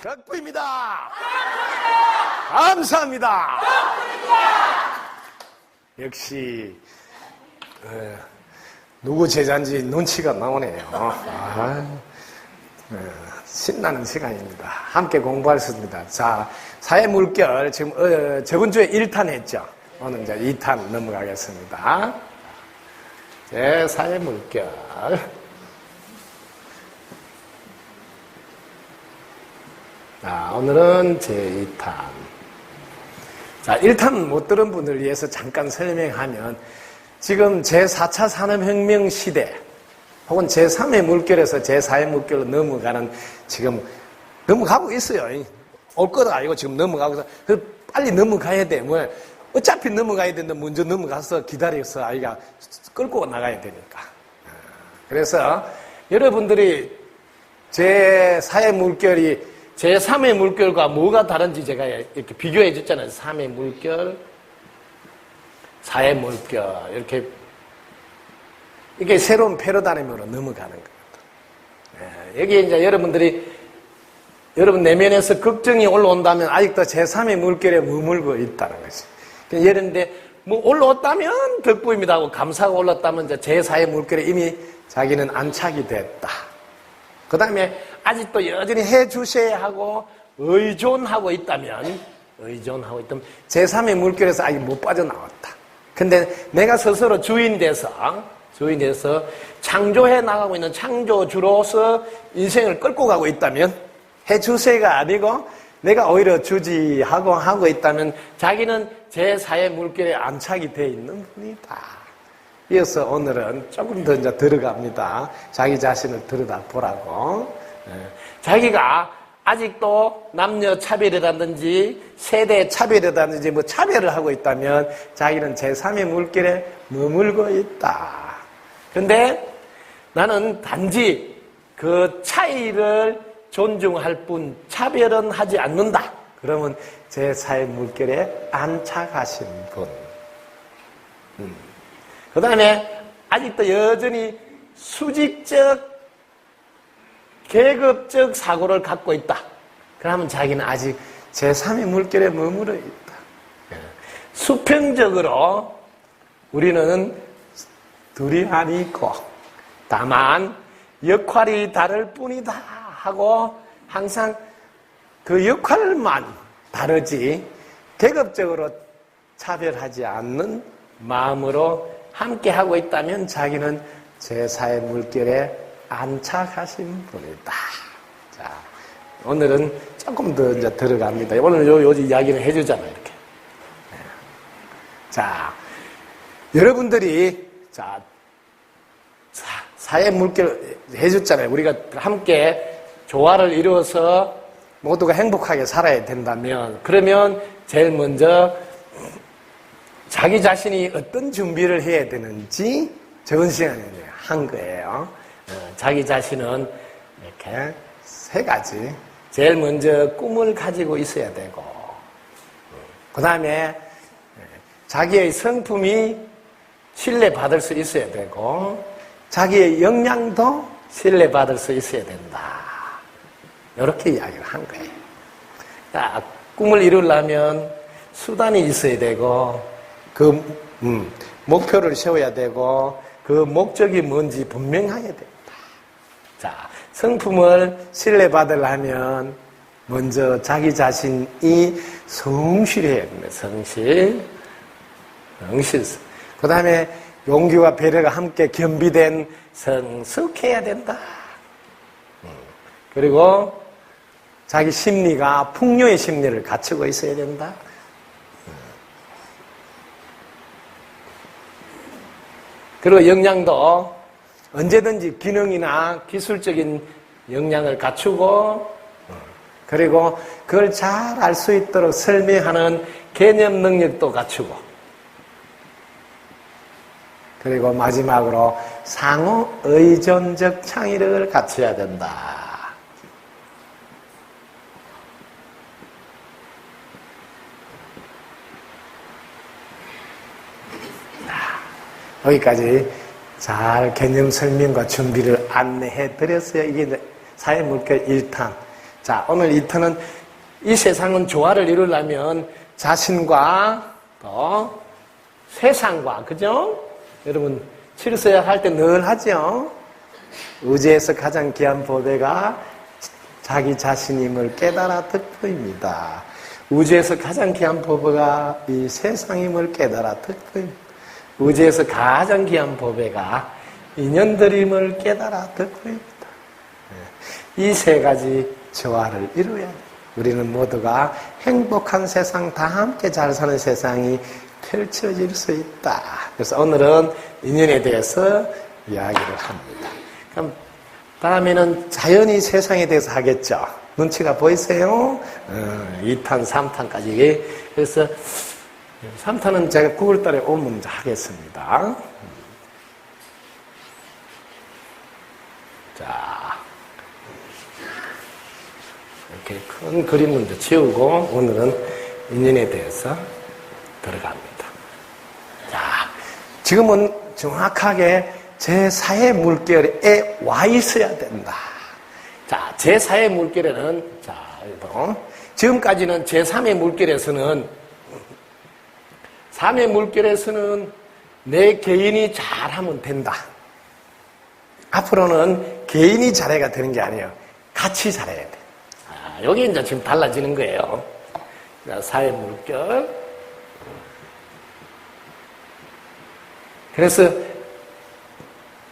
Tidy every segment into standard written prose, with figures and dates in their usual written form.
덕부입니다. 감사합니다. 역시 누구 제자인지 눈치가 나오네요. 신나는 시간입니다. 함께 공부할 수 있습니다. 자, 사회물결 지금 저번 주에 1탄 했죠. 오늘 이제 2탄 넘어가겠습니다. 제 사회물결. 자, 오늘은 제2탄. 자, 1탄 못 들은 분을 위해서 잠깐 설명하면 지금 제4차 산업혁명 시대 혹은 제3의 물결에서 제4의 물결로 넘어가는 지금 넘어가고 있어요. 올 거도 아니고 지금 넘어가고 있어. 빨리 넘어가야 돼. 뭐 어차피 넘어가야 되는데 먼저 넘어가서 기다려서 아이가 끌고 나가야 되니까. 그래서 여러분들이 제4의 물결이 제3의 물결과 뭐가 다른지 제가 이렇게 비교해 줬잖아요. 3의 물결, 4의 물결 이렇게 새로운 패러다임으로 넘어가는 겁니다. 여기에 이제 여러분 내면에서 걱정이 올라온다면 아직도 제3의 물결에 머물고 있다는 거지. 예런데 뭐 올라왔다면 덕부입니다 하고 감사가 올랐다면 이제 제4의 물결에 이미 자기는 안착이 됐다. 그 다음에 아직도 여전히 해주셔야 하고 의존하고 있다면 제3의 물결에서 아직 못 빠져나왔다. 근데 내가 스스로 주인 돼서 창조해 나가고 있는 창조주로서 인생을 끌고 가고 있다면 해주세가 아니고 내가 오히려 하고 있다면 자기는 제4의 물결에 안착이 되어 있는 분이다. 이어서 오늘은 조금 더 이제 들어갑니다. 자기 자신을 들여다보라고. 자기가 아직도 남녀 차별이라든지 세대 차별이라든지 뭐 차별을 하고 있다면 자기는 제3의 물결에 머물고 있다. 근데 나는 단지 그 차이를 존중할 뿐 차별은 하지 않는다. 그러면 제4의 물결에 안착하신 분. 그 다음에 아직도 여전히 수직적 계급적 사고를 갖고 있다. 그러면 자기는 아직 제3의 물결에 머물러 있다. 수평적으로 우리는 둘이 아니고 다만 역할이 다를 뿐이다 하고 항상 그 역할만 다르지 계급적으로 차별하지 않는 마음으로 함께 하고 있다면 자기는 제4의 물결에 안착하신 분이다. 자, 오늘은 조금 더 이제 들어갑니다. 오늘 요 이야기를 해주잖아요, 이렇게. 자, 여러분들이, 자, 사회 물결 해줬잖아요. 우리가 함께 조화를 이루어서 모두가 행복하게 살아야 된다면, 그러면 제일 먼저 자기 자신이 어떤 준비를 해야 되는지 저번 시간에 한 거예요. 자기 자신은 이렇게 세 가지. 제일 먼저 꿈을 가지고 있어야 되고, 그 다음에 자기의 성품이 신뢰받을 수 있어야 되고, 자기의 역량도 신뢰받을 수 있어야 된다. 이렇게 이야기를 한 거예요. 자, 꿈을 이루려면 수단이 있어야 되고, 그 목표를 세워야 되고, 그 목적이 뭔지 분명해야 된다. 자, 성품을 신뢰받으려면 먼저 자기 자신이 성실해야 됩니다. 성실. 그 다음에 용기와 배려가 함께 겸비된 성숙해야 된다. 그리고 자기 심리가 풍요의 심리를 갖추고 있어야 된다. 그리고 역량도 언제든지 기능이나 기술적인 역량을 갖추고, 그리고 그걸 잘 알 수 있도록 설명하는 개념 능력도 갖추고, 그리고 마지막으로 상호 의존적 창의력을 갖춰야 된다. 여기까지 잘 개념 설명과 준비를 안내해 드렸어요. 이게 사회물결 1탄. 자, 오늘 이 터는 이 세상은 조화를 이루려면 자신과 또 세상과, 그죠? 여러분, 칠수야 할 때 늘 하죠? 의지에서 가장 귀한 보배가 자기 자신임을 깨달아 득표입니다. 우주에서 가장 귀한 보배가 이 세상임을 깨달아 득표입니다. 우주에서 가장 귀한 보배가 인연들임을 깨달아 득표입니다. 이 세 가지 조화를 이루어야 돼요. 우리는 모두가 행복한 세상, 다 함께 잘 사는 세상이 펼쳐질 수 있다. 그래서 오늘은 인연에 대해서 이야기를 합니다. 그럼 다음에는 자연히 세상에 대해서 하겠죠. 눈치가 보이세요? 2탄, 3탄까지. 그래서 3탄은 제가 9월달에 오면 하겠습니다. 자, 이렇게 큰 그림 먼저 치우고 오늘은 인연에 대해서 들어갑니다. 자, 지금은 정확하게 제4의 물결에 와 있어야 된다. 자, 제4의 물결에는, 자, 지금까지는 제3의 물결에서는, 3의 물결에서는 내 개인이 잘하면 된다. 앞으로는 개인이 잘해가 되는 게 아니에요. 같이 잘해야 돼. 아, 여기 이제 지금 달라지는 거예요. 자, 4의 물결. 그래서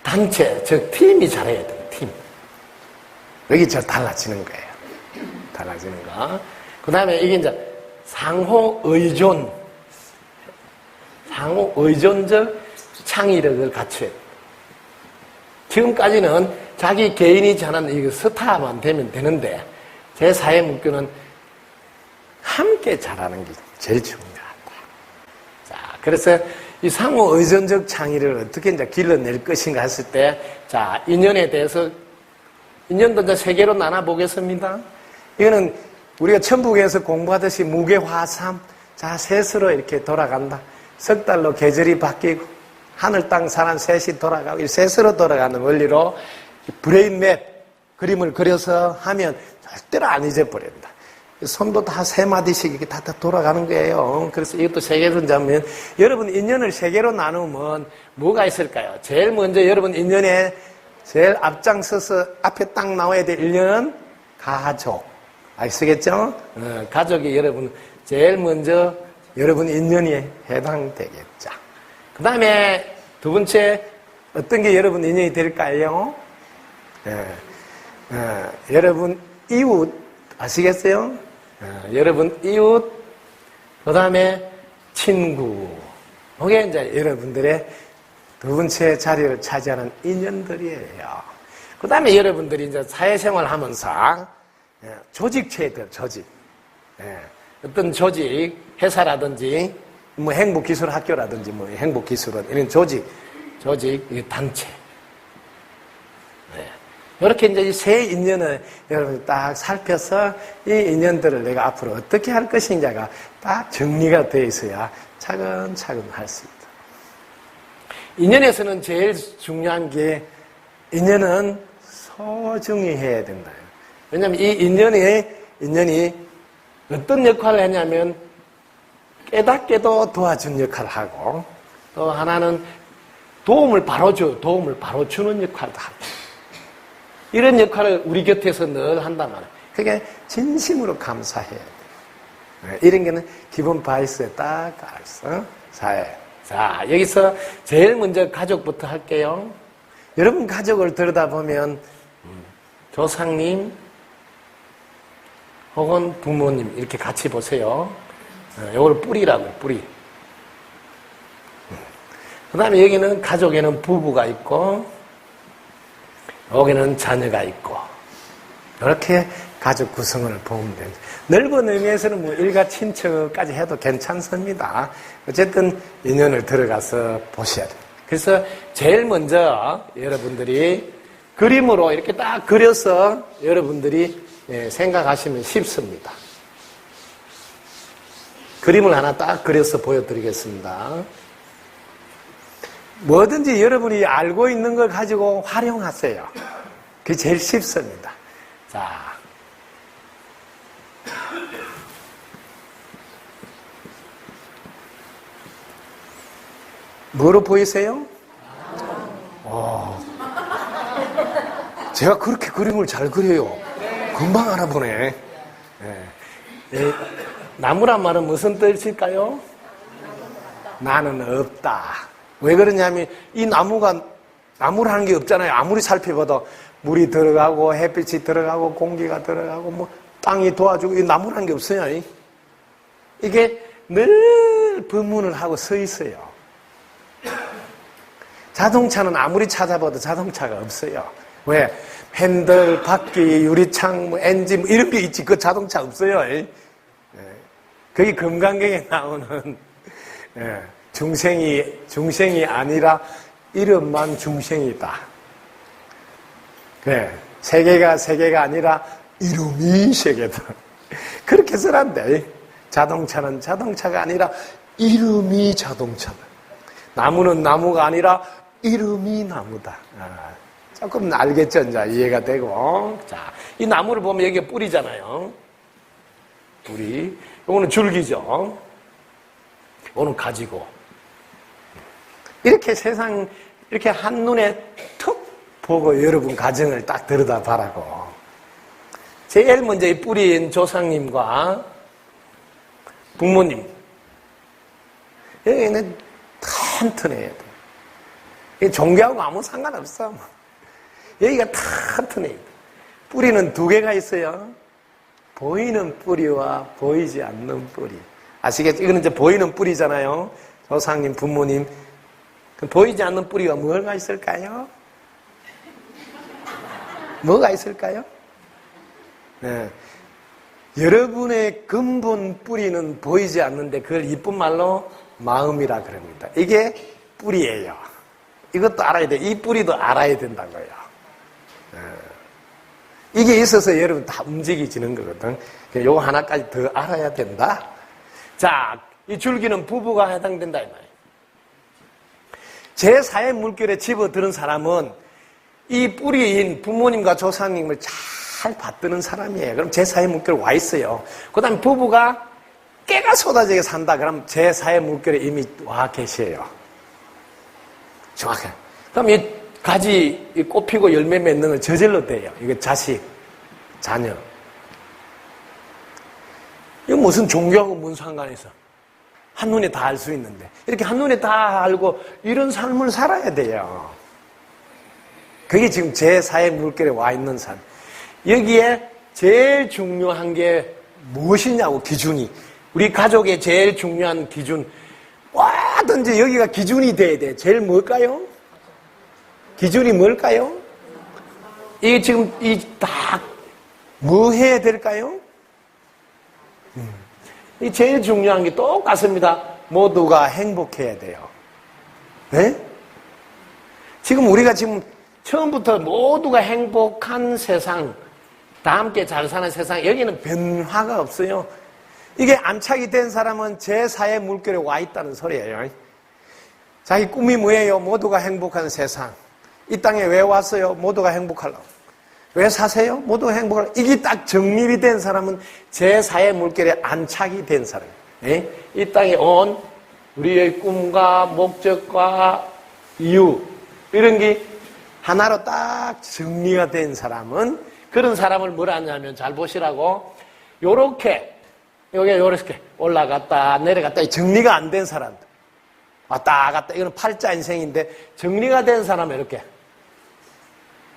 단체, 즉 팀이 잘해야 돼요. 팀. 여기 저 달라지는 거예요. 달라지는 거. 그 다음에 이게 이제 상호 의존적 창의력을 갖춰야 돼요. 지금까지는 자기 개인이 잘하는 이 스타만 되면 되는데 제4의 목표는 함께 잘하는 게 제일 중요하다. 자, 그래서 이 상호 의존적 창의를 어떻게 이제 길러낼 것인가 했을 때, 자, 인연에 대해서, 인연도 이제 세 개로 나눠보겠습니다. 이거는 우리가 천북에서 공부하듯이 무게화삼, 자, 셋으로 이렇게 돌아간다. 석 달로 계절이 바뀌고, 하늘, 땅, 사람 셋이 돌아가고, 이 셋으로 돌아가는 원리로 브레인맵 그림을 그려서 하면 절대로 안 잊어버린다. 손도 다 세 마디씩 이렇게 다 돌아가는 거예요. 그래서 이것도 세 개로 잡으면, 여러분 인연을 세 개로 나누면 뭐가 있을까요? 제일 먼저 여러분 인연에 제일 앞장서서 앞에 딱 나와야 될 인연은 가족. 아시겠죠? 가족이 여러분 제일 먼저 여러분 인연에 해당되겠죠. 그 다음에 두 번째 어떤 게 여러분 인연이 될까요? 여러분 이웃 아시겠어요? 여러분 이웃, 그 다음에 친구. 이게 이제 여러분들의 두 번째 자리를 차지하는 인연들이에요. 그 다음에 여러분들이 이제 사회생활 하면서 조직체들, 조직. 어떤 조직, 회사라든지, 뭐 행복기술학교라든지, 뭐 행복기술원, 이런 조직, 단체. 이렇게 이제 이 세 인연을 여러분이 딱 살펴서 이 인연들을 내가 앞으로 어떻게 할 것인가가 딱 정리가 되어 있어야 차근차근 할 수 있다. 인연에서는 제일 중요한 게 인연은 소중히 해야 된다. 왜냐하면 이 인연이 어떤 역할을 하냐면 깨닫게도 도와준 역할을 하고 또 하나는 도움을 바로 주는 역할도 하고 이런 역할을 우리 곁에서 늘 한단 말이에요. 그게 진심으로 감사해야 돼요. 이런 게는 기본 바이스에 딱 알았어. 자, 여기서 제일 먼저 가족부터 할게요. 여러분 가족을 들여다보면 조상님 혹은 부모님 이렇게 같이 보세요. 이걸 뿌리라고, 뿌리. 그 다음에 여기는 가족에는 부부가 있고 여기는 자녀가 있고 이렇게 가족 구성을 보면 됩니다. 넓은 의미에서는 뭐 일가 친척까지 해도 괜찮습니다. 어쨌든 인연을 들어가서 보셔야 돼요. 그래서 제일 먼저 여러분들이 그림으로 이렇게 딱 그려서 여러분들이 생각하시면 쉽습니다. 그림을 하나 딱 그려서 보여드리겠습니다. 뭐든지 여러분이 알고 있는 걸 가지고 활용하세요. 그게 제일 쉽습니다. 자, 뭐로 보이세요? 제가 그렇게 그림을 잘 그려요. 금방 알아보네. 네. 나무란 말은 무슨 뜻일까요? 나는 없다. 왜 그러냐면 이 나무라는 게 없잖아요. 아무리 살펴봐도 물이 들어가고 햇빛이 들어가고 공기가 들어가고 뭐 땅이 도와주고 이 나무라는 게 없어요. 이게 늘 법문을 하고 서 있어요. 자동차는 아무리 찾아봐도 자동차가 없어요. 왜? 핸들, 바퀴, 유리창, 뭐 엔진 뭐 이런 게 있지. 그 자동차 없어요. 그게 금강경에 나오는 중생이 아니라 이름만 중생이다. 그래. 세계가 아니라 이름이 세계다. 그렇게 쓰란데. 자동차는 자동차가 아니라 이름이 자동차다. 나무는 나무가 아니라 이름이 나무다. 조금 알겠죠? 이제 이해가 되고. 자, 이 나무를 보면 여기에 뿌리잖아요. 뿌리. 이거는 줄기죠. 이거는 가지고. 이렇게 세상, 이렇게 한눈에 툭 보고 여러분 가정을 딱 들여다 봐라고. 제일 먼저 이 뿌리인 조상님과 부모님. 여기는 튼튼해야 돼. 종교하고 아무 상관없어. 여기가 튼튼해야 돼. 뿌리는 두 개가 있어요. 보이는 뿌리와 보이지 않는 뿌리. 아시겠죠? 이거는 이제 보이는 뿌리잖아요. 조상님, 부모님. 보이지 않는 뿌리가 뭐가 있을까요? 뭐가 있을까요? 네. 여러분의 근본 뿌리는 보이지 않는데 그걸 이쁜 말로 마음이라 그럽니다. 이게 뿌리예요. 이것도 알아야 돼. 이 뿌리도 알아야 된다고요. 이게 있어서 여러분 다 움직이지는 거거든. 요거 하나까지 더 알아야 된다. 자, 이 줄기는 부부가 해당된다 이 말이에요. 제4의 물결에 집어드는 사람은 이 뿌리인 부모님과 조상님을 잘 받드는 사람이에요. 그럼 제4의 물결 와 있어요. 그 다음에 부부가 깨가 쏟아지게 산다. 그럼 제4의 물결에 이미 와 계셔요. 정확해. 그럼 이 가지 꽃 피고 열매 맺는 건 저절로 돼요. 이거 자식, 자녀. 이거 무슨 종교하고 무슨 상관이 있어? 한눈에 다 알 수 있는데. 이렇게 한눈에 다 알고 이런 삶을 살아야 돼요. 그게 지금 제4의 물결에 와 있는 삶. 여기에 제일 중요한 게 무엇이냐고, 기준이. 우리 가족의 제일 중요한 기준. 뭐든지 여기가 기준이 돼야 돼. 제일 뭘까요? 기준이 뭘까요? 이게 지금 뭐 해야 될까요? 이 제일 중요한 게 똑같습니다. 모두가 행복해야 돼요. 네? 지금 우리가 지금 처음부터 모두가 행복한 세상, 다 함께 잘 사는 세상, 여기는 변화가 없어요. 이게 안착이 된 사람은 제4의 물결에 와 있다는 소리예요. 자기 꿈이 뭐예요? 모두가 행복한 세상. 이 땅에 왜 왔어요? 모두가 행복하려고. 왜 사세요? 모두가 행복하려고. 이게 딱 정립이 된 사람은 제4의 물결에 안착이 된 사람이에요. 네? 이 땅에 온 우리의 꿈과 목적과 이유, 이런 게 하나로 딱 정리가 된 사람은, 그런 사람을 뭐라 하냐면, 잘 보시라고, 요렇게 올라갔다 내려갔다 정리가 안 된 사람들, 왔다 갔다, 이거는 팔자 인생인데 정리가 된 사람은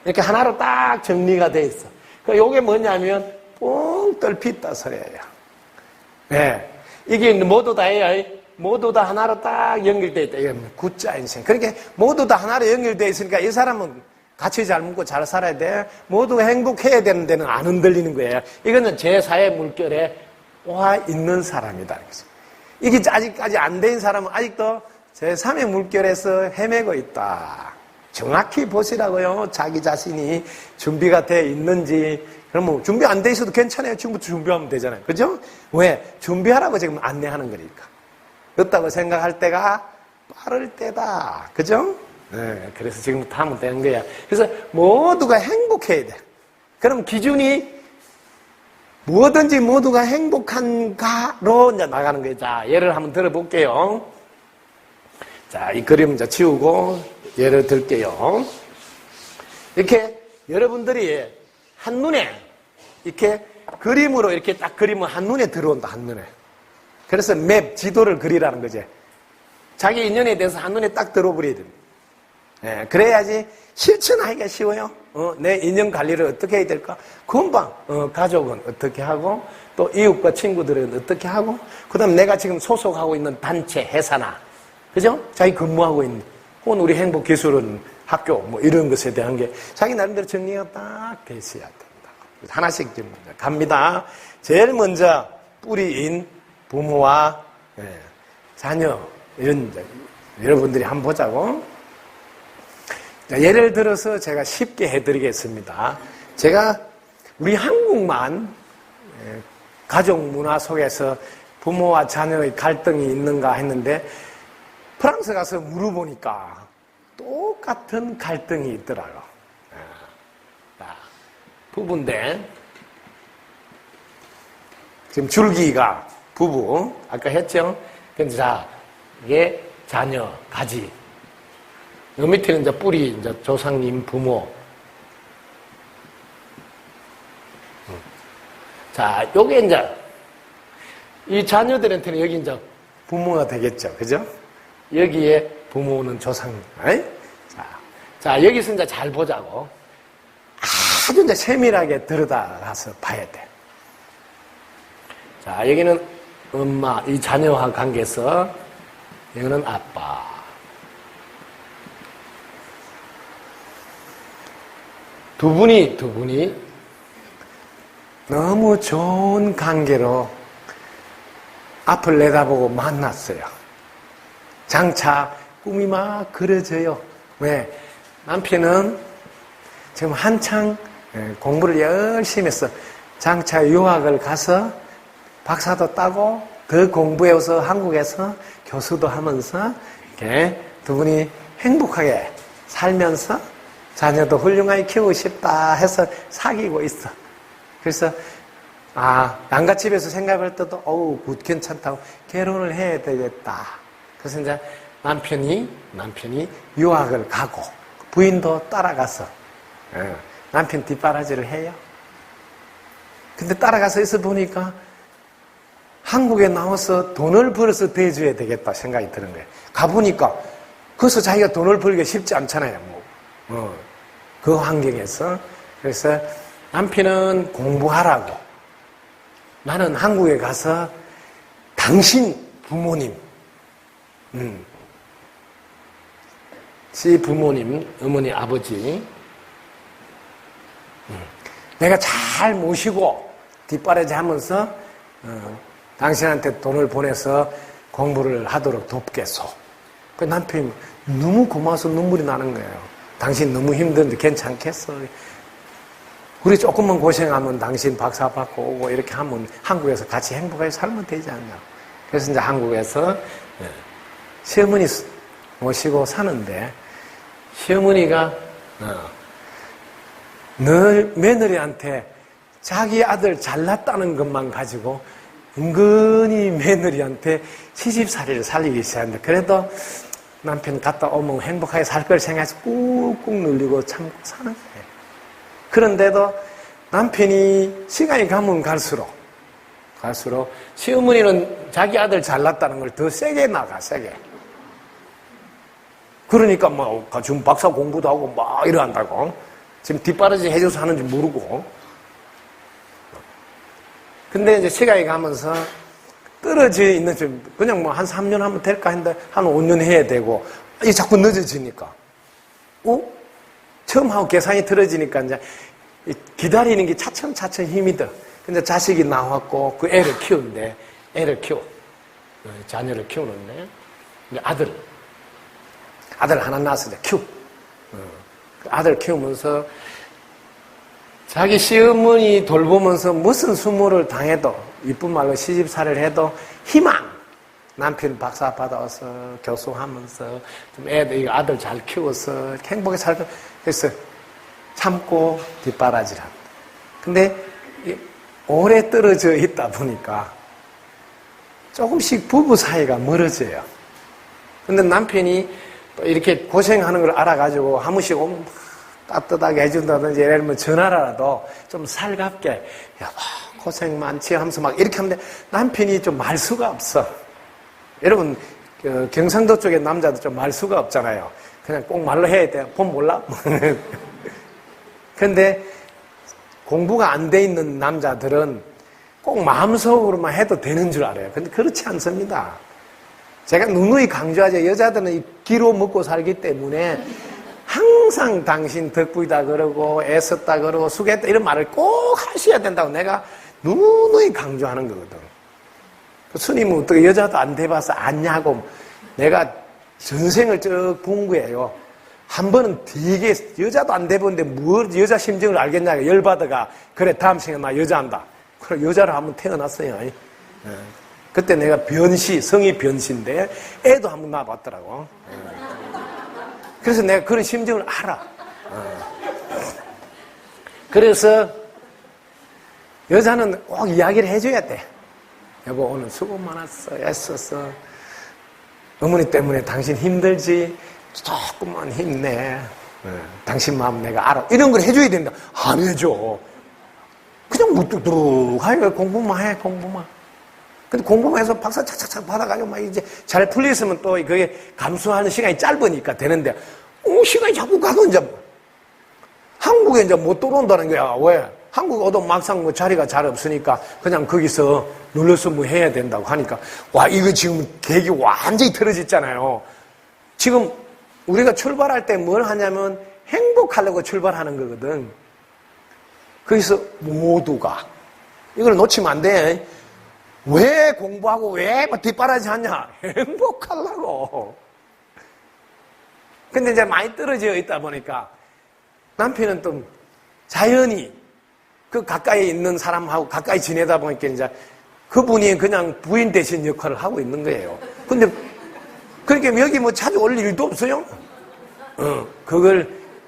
이렇게 하나로 딱 정리가 돼 있어. 요게 뭐냐면 뻥 뚫hit다 소리예요. 네. 이게 모두 다예요. 모두 다 하나로 딱 연결되어 있다. 이게 구자 인생. 그러니까 모두 다 하나로 연결되어 있으니까 이 사람은 같이 잘 먹고 잘 살아야 돼. 모두가 행복해야 되는 데는 안 흔들리는 거예요. 이거는 제4의 물결에 와 있는 사람이다. 이게 아직까지 안 된 사람은 아직도 제3의 물결에서 헤매고 있다. 정확히 보시라고요. 자기 자신이 준비가 돼 있는지. 그럼 뭐 준비 안 돼 있어도 괜찮아요. 지금부터 준비하면 되잖아요. 그죠? 왜? 준비하라고 지금 안내하는 거니까. 없다고 생각할 때가 빠를 때다. 그죠? 네, 그래서 지금부터 하면 되는 거야. 그래서 모두가 행복해야 돼. 그럼 기준이 뭐든지 모두가 행복한가로 이제 나가는 거예요. 자, 예를 한번 들어볼게요. 자, 이 그림 이제 지우고 예를 들게요. 이렇게 여러분들이 한눈에 이렇게 그림으로 이렇게 딱 그리면 한눈에 들어온다, 한눈에. 그래서 맵, 지도를 그리라는 거지. 자기 인연에 대해서 한눈에 딱 들어버려야 됩니다. 예, 그래야지 실천하기가 쉬워요. 내 인연 관리를 어떻게 해야 될까? 금방, 가족은 어떻게 하고, 또 이웃과 친구들은 어떻게 하고, 그 다음 내가 지금 소속하고 있는 단체, 회사나, 그죠? 자기 근무하고 있는, 혹은 우리 행복기술은 학교, 뭐 이런 것에 대한 게 자기 나름대로 정리가 딱 돼 있어야 됩니다. 하나씩 좀 갑니다. 제일 먼저 뿌리인 부모와 자녀, 이런, 여러분들이 한번 보자고. 자, 예를 들어서 제가 쉽게 해드리겠습니다. 제가 우리 한국만 가족 문화 속에서 부모와 자녀의 갈등이 있는가 했는데 프랑스 가서 물어보니까 똑같은 갈등이 있더라고요. 부부인데 지금 줄기가 부부 아까 했죠? 근데 자, 이게 자녀, 가지. 요 밑에는 이제 뿌리, 이제 조상님, 부모. 자, 요게 이제, 이 자녀들한테는 여기 이제 부모가 되겠죠. 그죠? 여기에 부모는 조상님. 자, 여기서 이제 잘 보자고. 아주 이제 세밀하게 들여다가서 봐야 돼. 자, 여기는 엄마, 이 자녀와 관계에서, 여기는 아빠. 두 분이 너무 좋은 관계로 앞을 내다보고 만났어요. 장차 꿈이 막 그려져요. 왜? 남편은 지금 한창 공부를 열심히 했어. 장차 유학을 가서 박사도 따고 더 공부해서 한국에서 교수도 하면서 이렇게 두 분이 행복하게 살면서 자녀도 훌륭하게 키우고 싶다 해서 사귀고 있어. 그래서 난가집에서 생각할 때도 어우 괜찮다고 결혼을 해야 되겠다. 그래서 이제 남편이 유학을 가고 부인도 따라가서 남편 뒷바라지를 해요. 근데 따라가서 있어 보니까 한국에 나와서 돈을 벌어서 대줘야 되겠다 생각이 드는 거예요. 가보니까 거기서 자기가 돈을 벌기가 쉽지 않잖아요. 그 환경에서. 그래서 남편은 공부하라고, 나는 한국에 가서 당신 부모님, 시 부모님, 어머니, 아버지, 내가 잘 모시고 뒷바라지 하면서 당신한테 돈을 보내서 공부를 하도록 돕겠소. 그 남편이 너무 고마워서 눈물이 나는 거예요. 당신 너무 힘든데 괜찮겠어? 우리 조금만 고생하면 당신 박사 받고 오고 이렇게 하면 한국에서 같이 행복하게 살면 되지 않냐. 그래서 이제 한국에서 시어머니 모시고 사는데 시어머니가 늘 며느리한테 자기 아들 잘났다는 것만 가지고 은근히 며느리한테 시집살이를 살리기 시작한다. 그래도 남편 갔다 오면 행복하게 살 걸 생각해서 꾹꾹 눌리고 참고 사는 거예요. 그런데도 남편이 시간이 가면 갈수록 시어머니는 자기 아들 잘났다는 걸 더 세게 나가, 세게. 그러니까 뭐 지금 박사 공부도 하고 막 이러한다고. 지금 뒷바라지 해줘서 하는지 모르고. 근데 이제 시간이 가면서 떨어져 있는, 그냥 뭐 한 3년 하면 될까 했는데 한 5년 해야 되고, 이게 자꾸 늦어지니까. 처음 하고 계산이 틀어지니까 이제 기다리는 게 차츰차츰 힘이 들어. 근데 자식이 나왔고 그 애를 키우는데, 자녀를 키우는데, 아들 하나 낳았을 때 아들 키우면서 자기 시어머니 돌보면서 무슨 수모를 당해도, 이쁜 말로 시집살이를 해도 희망! 남편 박사 받아서 교수하면서 좀 아들 잘 키워서 행복하게 살고 해서 참고 뒷바라지를 합니다. 근데 오래 떨어져 있다 보니까 조금씩 부부 사이가 멀어져요. 근데 남편이 또 이렇게 고생하는 걸 알아가지고 한 번씩 오면 따뜻하게 해준다든지 예를 들면 전화라도 좀 살갑게 여보 고생 많지 하면서 막 이렇게 하는데 남편이 좀 말수가 없어. 여러분 경상도 쪽에 남자도 좀 말수가 없잖아요. 그냥 꼭 말로 해야 돼. 본 몰라? 근데 공부가 안 돼 있는 남자들은 꼭 마음속으로만 해도 되는 줄 알아요. 근데 그렇지 않습니다. 제가 누누이 강조하죠. 여자들은 이 기로 먹고 살기 때문에 항상 당신 덕분이다 그러고 애썼다 그러고 수고했다 이런 말을 꼭 하셔야 된다고 내가 누누이 강조하는 거거든. 스님은 어떻게 여자도 안 돼봐서 아냐고 내가 전생을 쭉 본 거예요. 한 번은 되게 여자도 안 돼보는데 뭘 여자 심정을 알겠냐고 열받아가 그래 다음 생에 나 여자 한다. 그래 여자로 한번 태어났어요. 그때 내가 성이 변시인데 애도 한번 낳아봤더라고. 그래서 내가 그런 심정을 알아. 그래서 여자는 꼭 이야기를 해줘야 돼. 여보 오늘 수고 많았어. 애썼어. 어머니 때문에 당신 힘들지? 조금만 힘내. 당신 마음 내가 알아. 이런 걸 해줘야 된다. 안 해줘. 그냥 무뚝뚝하게 공부만 해, 공부만. 근데 공부만 해서 박사 착착착 받아가지고 막 이제 잘 풀렸으면 또 그게 감수하는 시간이 짧으니까 되는데, 시간이 자꾸 가도 이제 한국에 이제 못 들어온다는 거야. 왜? 한국 오도 막상 뭐 자리가 잘 없으니까 그냥 거기서 눌러서 뭐 해야 된다고 하니까, 와, 이거 지금 계획이 완전히 틀어졌잖아요. 지금 우리가 출발할 때 뭘 하냐면 행복하려고 출발하는 거거든. 거기서 모두가 이걸 놓치면 안 돼. 왜 공부하고 왜 뒷바라지 하냐? 행복하려고. 근데 이제 많이 떨어져 있다 보니까 남편은 또 자연히 그 가까이 있는 사람하고 가까이 지내다 보니까 이제 그분이 그냥 부인 대신 역할을 하고 있는 거예요. 근데 그러니까 여기 뭐 자주 올 일도 없어요. 그걸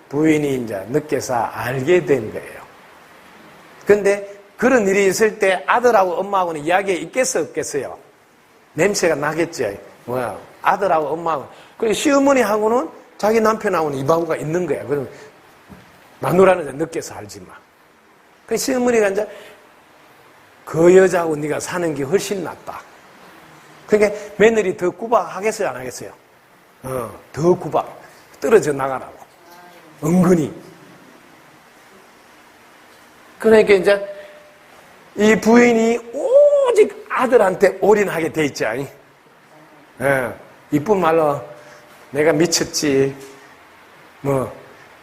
부인이 이제 늦게서 알게 된 거예요. 근데 그런 일이 있을 때 아들하고 엄마하고는 이야기에 있겠어 없겠어요? 냄새가 나겠죠. 뭐야? 아들하고 엄마하고. 그리고 시어머니하고는 자기 남편하고는 이바구가 있는 거야. 그럼 마누라는 이제 늦게서 알지만. 그 시어머니가 이제 그 여자하고 네가 사는 게 훨씬 낫다. 그러니까 며느리 더 구박하겠어요, 안 하겠어요? 더 구박. 떨어져 나가라고. 은근히. 그러니까 이제 이 부인이 오직 아들한테 올인하게 돼 있지. 이쁜 말로 내가 미쳤지.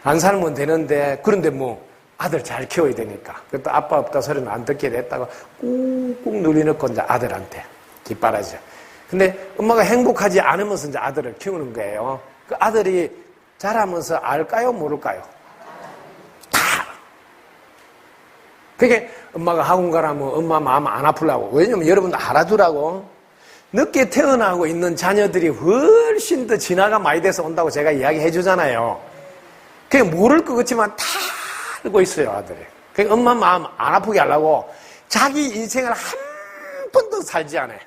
안 살면 되는데, 그런데 아들 잘 키워야 되니까. 그것도 아빠 없다 소리는 안 듣게 됐다가 꾹꾹 눌리놓고 이제 아들한테 뒷바라지. 근데 엄마가 행복하지 않으면서 이제 아들을 키우는 거예요. 그 아들이 자라면서 알까요, 모를까요? 다. 그게 엄마가 학원 가라면 엄마 마음 안 아프려고. 왜냐면 여러분 알아두라고. 늦게 태어나고 있는 자녀들이 훨씬 더 진화가 많이 돼서 온다고 제가 이야기해 주잖아요. 그게 모를 것 같지만 다 알고 있어요, 아들이. 그러니까 엄마 마음 안 아프게 하려고 자기 인생을 한 번도 살지 않아요.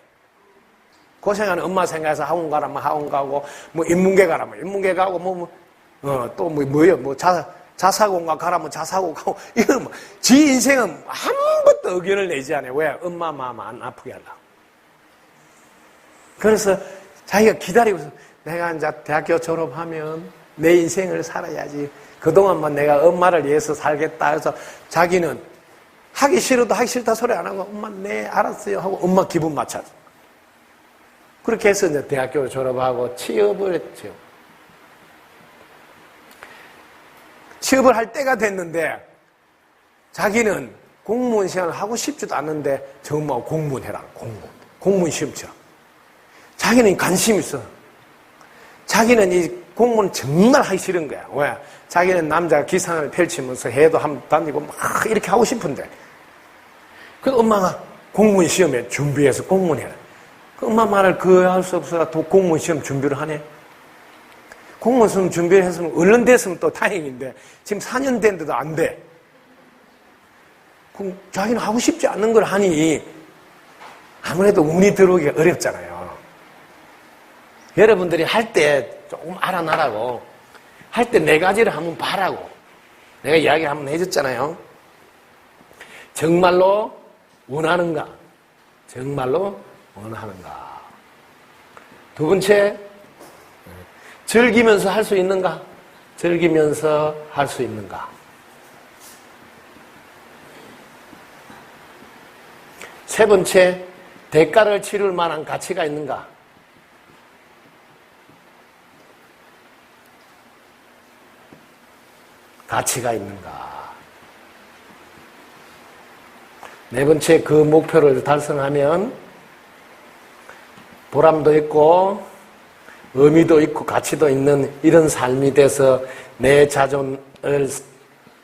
고생하는 엄마 생각해서 학원 가라면 학원 가고, 인문계 가라면 인문계 가고, 자사고가 가라면 자사고 가고, 이건 지 인생은 한 번도 의견을 내지 않아요. 왜? 엄마 마음 안 아프게 하려고. 그래서 자기가 기다리고 있어. 내가 이제 대학교 졸업하면 내 인생을 살아야지. 그동안만 내가 엄마를 위해서 살겠다 해서 자기는 하기 싫어도 하기 싫다 소리 안 하고, 엄마, 네, 알았어요. 하고 엄마 기분 맞춰. 그렇게 해서 이제 대학교 졸업하고 취업을 했죠. 취업을 할 때가 됐는데 자기는 공무원 시험을 하고 싶지도 않는데 저 엄마가 공무원 해라. 공무원 시험 쳐. 자기는 관심이 있어. 자기는 이 공무원 정말 하기 싫은 거야. 왜? 자기는 남자 기상을 펼치면서 해도 한번 다니고 막 이렇게 하고 싶은데. 그 엄마가 공무원 시험에 준비해서 공무원 해라. 그 엄마 말을 할 수 없어서 또 공무원 시험 준비를 하네. 공무원 시험 준비를 했으면 얼른 됐으면 또 다행인데 지금 4년 됐는데도 안 돼. 그럼 자기는 하고 싶지 않는 걸 하니 아무래도 운이 들어오기가 어렵잖아요. 여러분들이 할 때 조금 알아놔라고, 할 때 네 가지를 한번 봐라고 내가 이야기 한번 해줬잖아요. 정말로 원하는가? 정말로 원하는가? 두 번째, 즐기면서 할 수 있는가? 즐기면서 할 수 있는가? 세 번째, 대가를 치를 만한 가치가 있는가? 가치가 있는가? 네 번째, 그 목표를 달성하면 보람도 있고 의미도 있고 가치도 있는 이런 삶이 돼서 내 자존을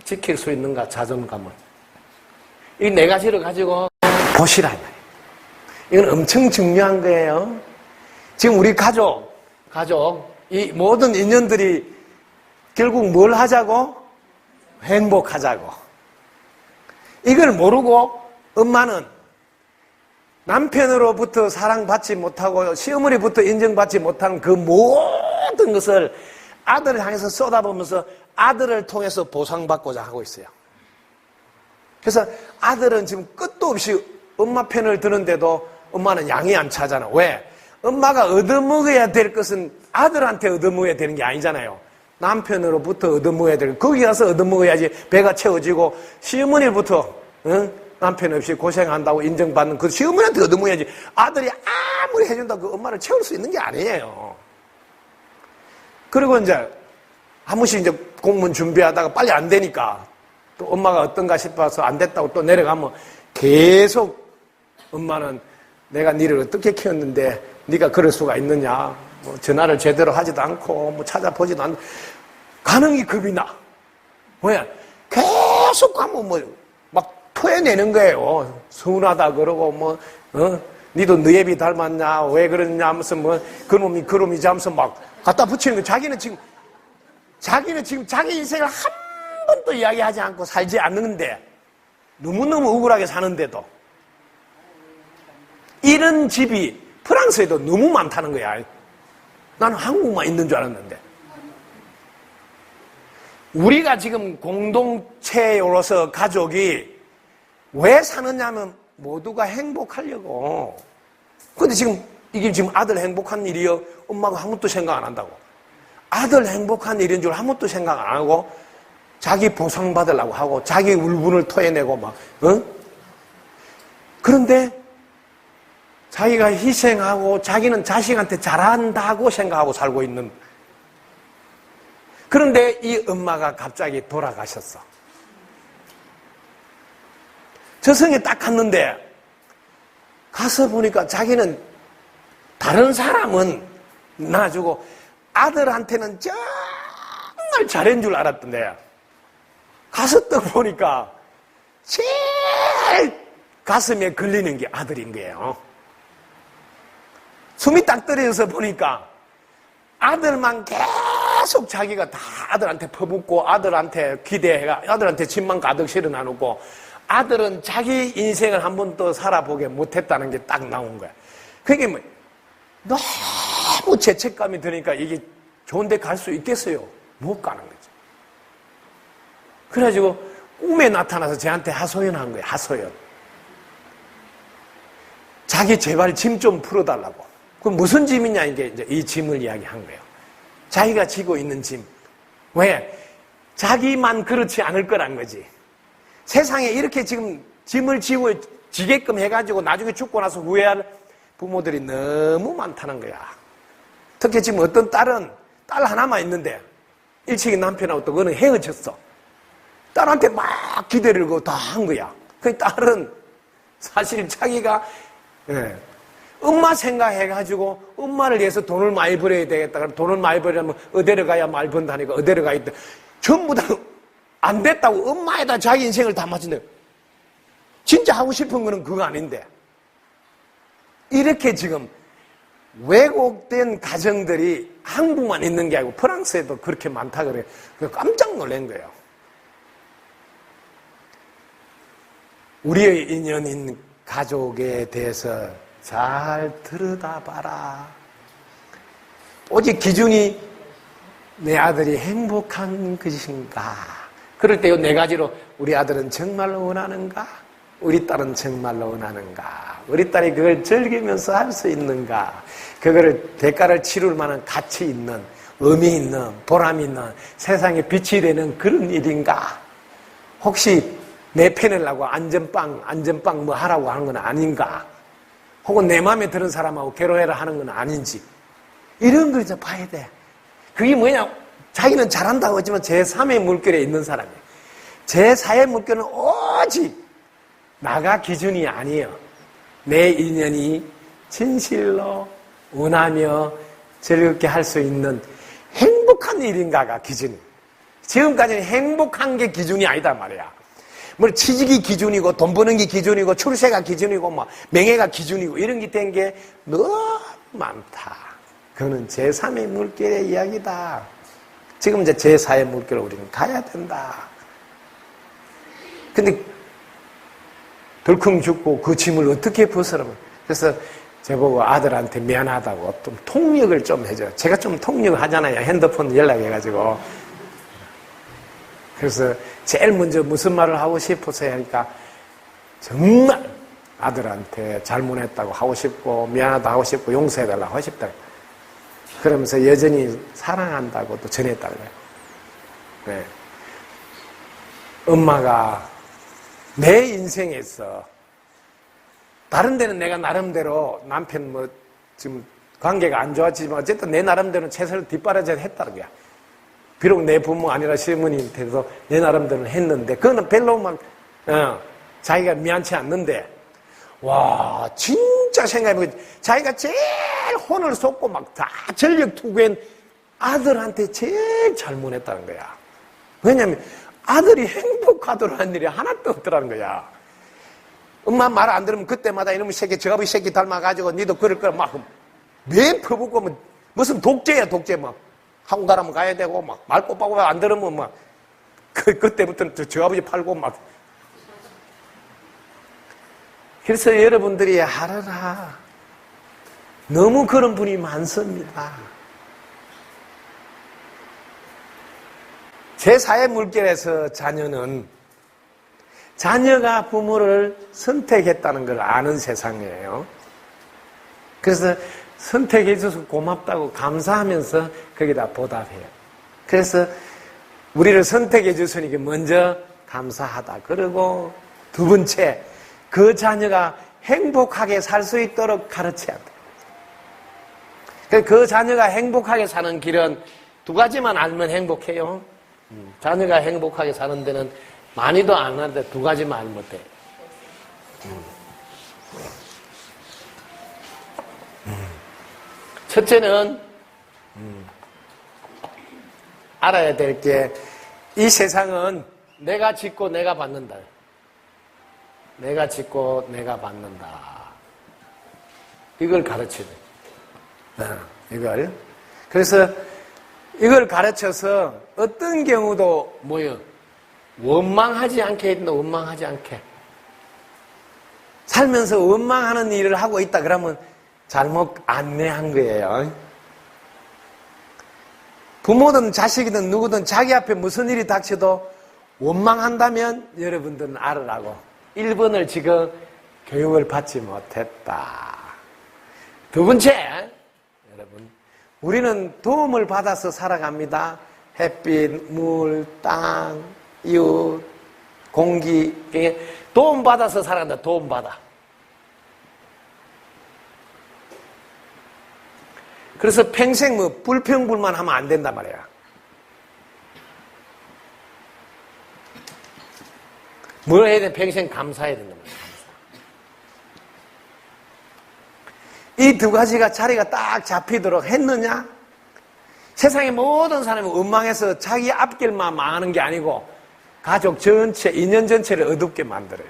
지킬 수 있는가? 자존감을. 이 네 가지를 가지고 보시라. 이건 엄청 중요한 거예요. 지금 우리 가족, 이 모든 인연들이 결국 뭘 하자고? 행복하자고. 이걸 모르고 엄마는 남편으로부터 사랑받지 못하고 시어머니부터 인정받지 못하는 그 모든 것을 아들을 향해서 쏟아보면서 아들을 통해서 보상받고자 하고 있어요. 그래서 아들은 지금 끝도 없이 엄마 편을 드는데도 엄마는 양이 안 차잖아. 왜? 엄마가 얻어먹어야 될 것은 아들한테 얻어먹어야 되는 게 아니잖아요. 남편으로부터 얻어먹어야 될, 거기 가서 얻어먹어야지 배가 채워지고, 시어머니부터 남편 없이 고생한다고 인정받는 그 시어머니한테 얻어먹어야지. 아들이 아무리 해준다고 그 엄마를 채울 수 있는 게 아니에요. 그리고 이제 한 번씩 이제 공무원 준비하다가 빨리 안 되니까 또 엄마가 어떤가 싶어서 안 됐다고 또 내려가면 계속 엄마는 내가 니를 어떻게 키웠는데 네가 그럴 수가 있느냐. 뭐 전화를 제대로 하지도 않고 뭐 찾아보지도 않고 가능이 겁이 나. 왜? 계속 가면 막 토해내는 거예요. 서운하다 그러고 니도 너희 애비 닮았냐 왜 그러냐 하면서 그놈이 하면서 막 갖다 붙이는 거. 자기는 지금 자기 인생을 한 번도 이야기하지 않고 살지 않는데 너무너무 억울하게 사는데도 이런 집이 프랑스에도 너무 많다는 거야. 나는 한국만 있는 줄 알았는데. 우리가 지금 공동체로서 가족이 왜 사느냐면 모두가 행복하려고. 근데 지금 이게 지금 아들 행복한 일이요? 엄마가 한 번도 생각 안 한다고. 아들 행복한 일인 줄 한 번도 생각 안 하고 자기 보상받으려고 하고 자기 울분을 토해내고 막 그런데 자기가 희생하고 자기는 자식한테 잘한다고 생각하고 살고 있는. 그런데 이 엄마가 갑자기 돌아가셨어. 저승에 딱 갔는데 가서 보니까 자기는 다른 사람은 놔주고 아들한테는 정말 잘한 줄 알았던데 가서 딱 보니까 제일 가슴에 걸리는 게 아들인 거예요. 숨이 딱 떨어져서 보니까 아들만 계속 자기가 다 아들한테 퍼붓고 아들한테 기대해가 아들한테 집만 가득 실어놔놓고 아들은 자기 인생을 한 번도 살아보게 못했다는 게 딱 나온 거야. 그게 뭐 너무 죄책감이 드니까 이게 좋은 데 갈 수 있겠어요? 못 가는 거지. 그래가지고 꿈에 나타나서 쟤한테 하소연한 거야. 하소연. 자기 제발 짐 좀 풀어달라고. 그럼 무슨 짐이냐, 이게 이제 이 짐을 이야기한 거예요. 자기가 지고 있는 짐. 왜? 자기만 그렇지 않을 거란 거지. 세상에 이렇게 지금 짐을 지게끔 해가지고 나중에 죽고 나서 후회할 부모들이 너무 많다는 거야. 특히 지금 어떤 딸은 딸 하나만 있는데 일찍이 남편하고 또 그는 헤어졌어. 딸한테 막 기대를 걸고 다 한 거야. 그 딸은 사실 자기가 엄마 생각해가지고 엄마를 위해서 돈을 많이 벌어야 되겠다. 그럼 돈을 많이 벌려면 어디로 가야 말 번다니까 어디로 가 있다. 전부 다 안 됐다고 엄마에다 자기 인생을 다 맞춘대. 진짜 하고 싶은 거는 그거 아닌데. 이렇게 지금 왜곡된 가정들이 한국만 있는 게 아니고 프랑스에도 그렇게 많다 그래요. 깜짝 놀란 거예요. 우리의 인연인 가족에 대해서 잘 들여다봐라. 오직 기준이 내 아들이 행복한 것인가? 그럴 때 이 네 가지로 우리 아들은 정말로 원하는가? 우리 딸은 정말로 원하는가? 우리 딸이 그걸 즐기면서 할 수 있는가? 그거를 대가를 치를 만한 가치 있는, 의미 있는, 보람 있는, 세상에 빛이 되는 그런 일인가? 혹시 내 편을라고 안전빵 뭐 하라고 하는 건 아닌가? 혹은 내 마음에 드는 사람하고 결혼해라 하는 건 아닌지. 이런 걸 좀 봐야 돼. 그게 뭐냐? 자기는 잘한다고 하지만 제3의 물결에 있는 사람이에요. 제4의 물결은 오직 나가 기준이 아니에요. 내 인연이 진실로 원하며 즐겁게 할 수 있는 행복한 일인가가 기준이에요. 지금까지는 행복한 게 기준이 아니다 말이야. 뭐 취직이 기준이고 돈 버는 게 기준이고 출세가 기준이고 뭐 명예가 기준이고 이런 게 된 게 너무 많다. 그거는 제3의 물결의 이야기다. 지금 이제 제4의 물결로 우리는 가야 된다. 근데 덜컹 죽고 그 짐을 어떻게 벗으라면. 그래서 저보고 아들한테 미안하다고 좀 통역을 좀 해줘. 제가 좀 통역을 하잖아요. 핸드폰 연락해가지고. 그래서 제일 먼저 무슨 말을 하고 싶어서 하니까 정말 아들한테 잘못했다고 하고 싶고 미안하다고 하고 싶고 용서해달라고 하고 싶다. 그러면서 여전히 사랑한다고 또 전했다고 해요. 네. 엄마가 내 인생에서 다른 데는 내가 나름대로 남편 뭐 지금 관계가 안 좋았지만 어쨌든 내 나름대로는 최선을 뒷바라지 했다는 거야. 비록 내 부모 아니라 시어머니한테서 내 나름대로는 했는데 그거는 별로 막 자기가 미안치 않는데 와 진짜 생각해보면 자기가 제일 혼을 쏟고 막 다 전력 투구한 아들한테 제일 잘못했다는 거야. 왜냐하면 아들이 행복하도록 한 일이 하나도 없더라는 거야. 엄마 말 안 들으면 그때마다 이놈의 새끼 저 아버지 새끼 닮아가지고 니도 그럴 거라 막 매 퍼붓고 뭐 무슨 독재야 독재 막 학원 가라면 가야 되고 막 말 꼬박꼬 안 들으면 막 그때부터는 저 아버지 팔고 막. 그래서 여러분들이 알아라. 너무 그런 분이 많습니다. 제4의 물결에서 자녀가 부모를 선택했다는 걸 아는 세상이에요. 그래서 선택해줘서 고맙다고 감사하면서 거기다 보답해요. 그래서 우리를 선택해줬으니까 먼저 감사하다. 그리고 두 번째, 그 자녀가 행복하게 살 수 있도록 가르쳐야 돼. 그 자녀가 행복하게 사는 길은 두 가지만 알면 행복해요. 자녀가 행복하게 사는 데는 많이도 안 하는데 두 가지만 알면 돼. 첫째는 알아야 될 게 이 세상은 내가 짓고 내가 받는다. 내가 짓고 내가 받는다. 이걸 가르쳐야 돼. 이걸. 그래서 이걸 가르쳐서 어떤 경우도 원망하지 않게 했나 원망하지 않게. 살면서 원망하는 일을 하고 있다 그러면 잘못 안내한 거예요. 부모든 자식이든 누구든 자기 앞에 무슨 일이 닥쳐도 원망한다면 여러분들은 알으라고. 1번을 지금 교육을 받지 못했다. 두 번째, 여러분, 우리는 도움을 받아서 살아갑니다. 햇빛, 물, 땅, 이웃, 공기, 도움받아서 살아간다. 도움받아. 그래서 평생 불평불만하면 안 된단 말이야. 뭘 해야 돼? 평생 감사해야 된단 말이야. 이 두 가지가 자리가 딱 잡히도록 했느냐? 세상의 모든 사람이 원망해서 자기 앞길만 망하는 게 아니고 가족 전체, 인연 전체를 어둡게 만들어요.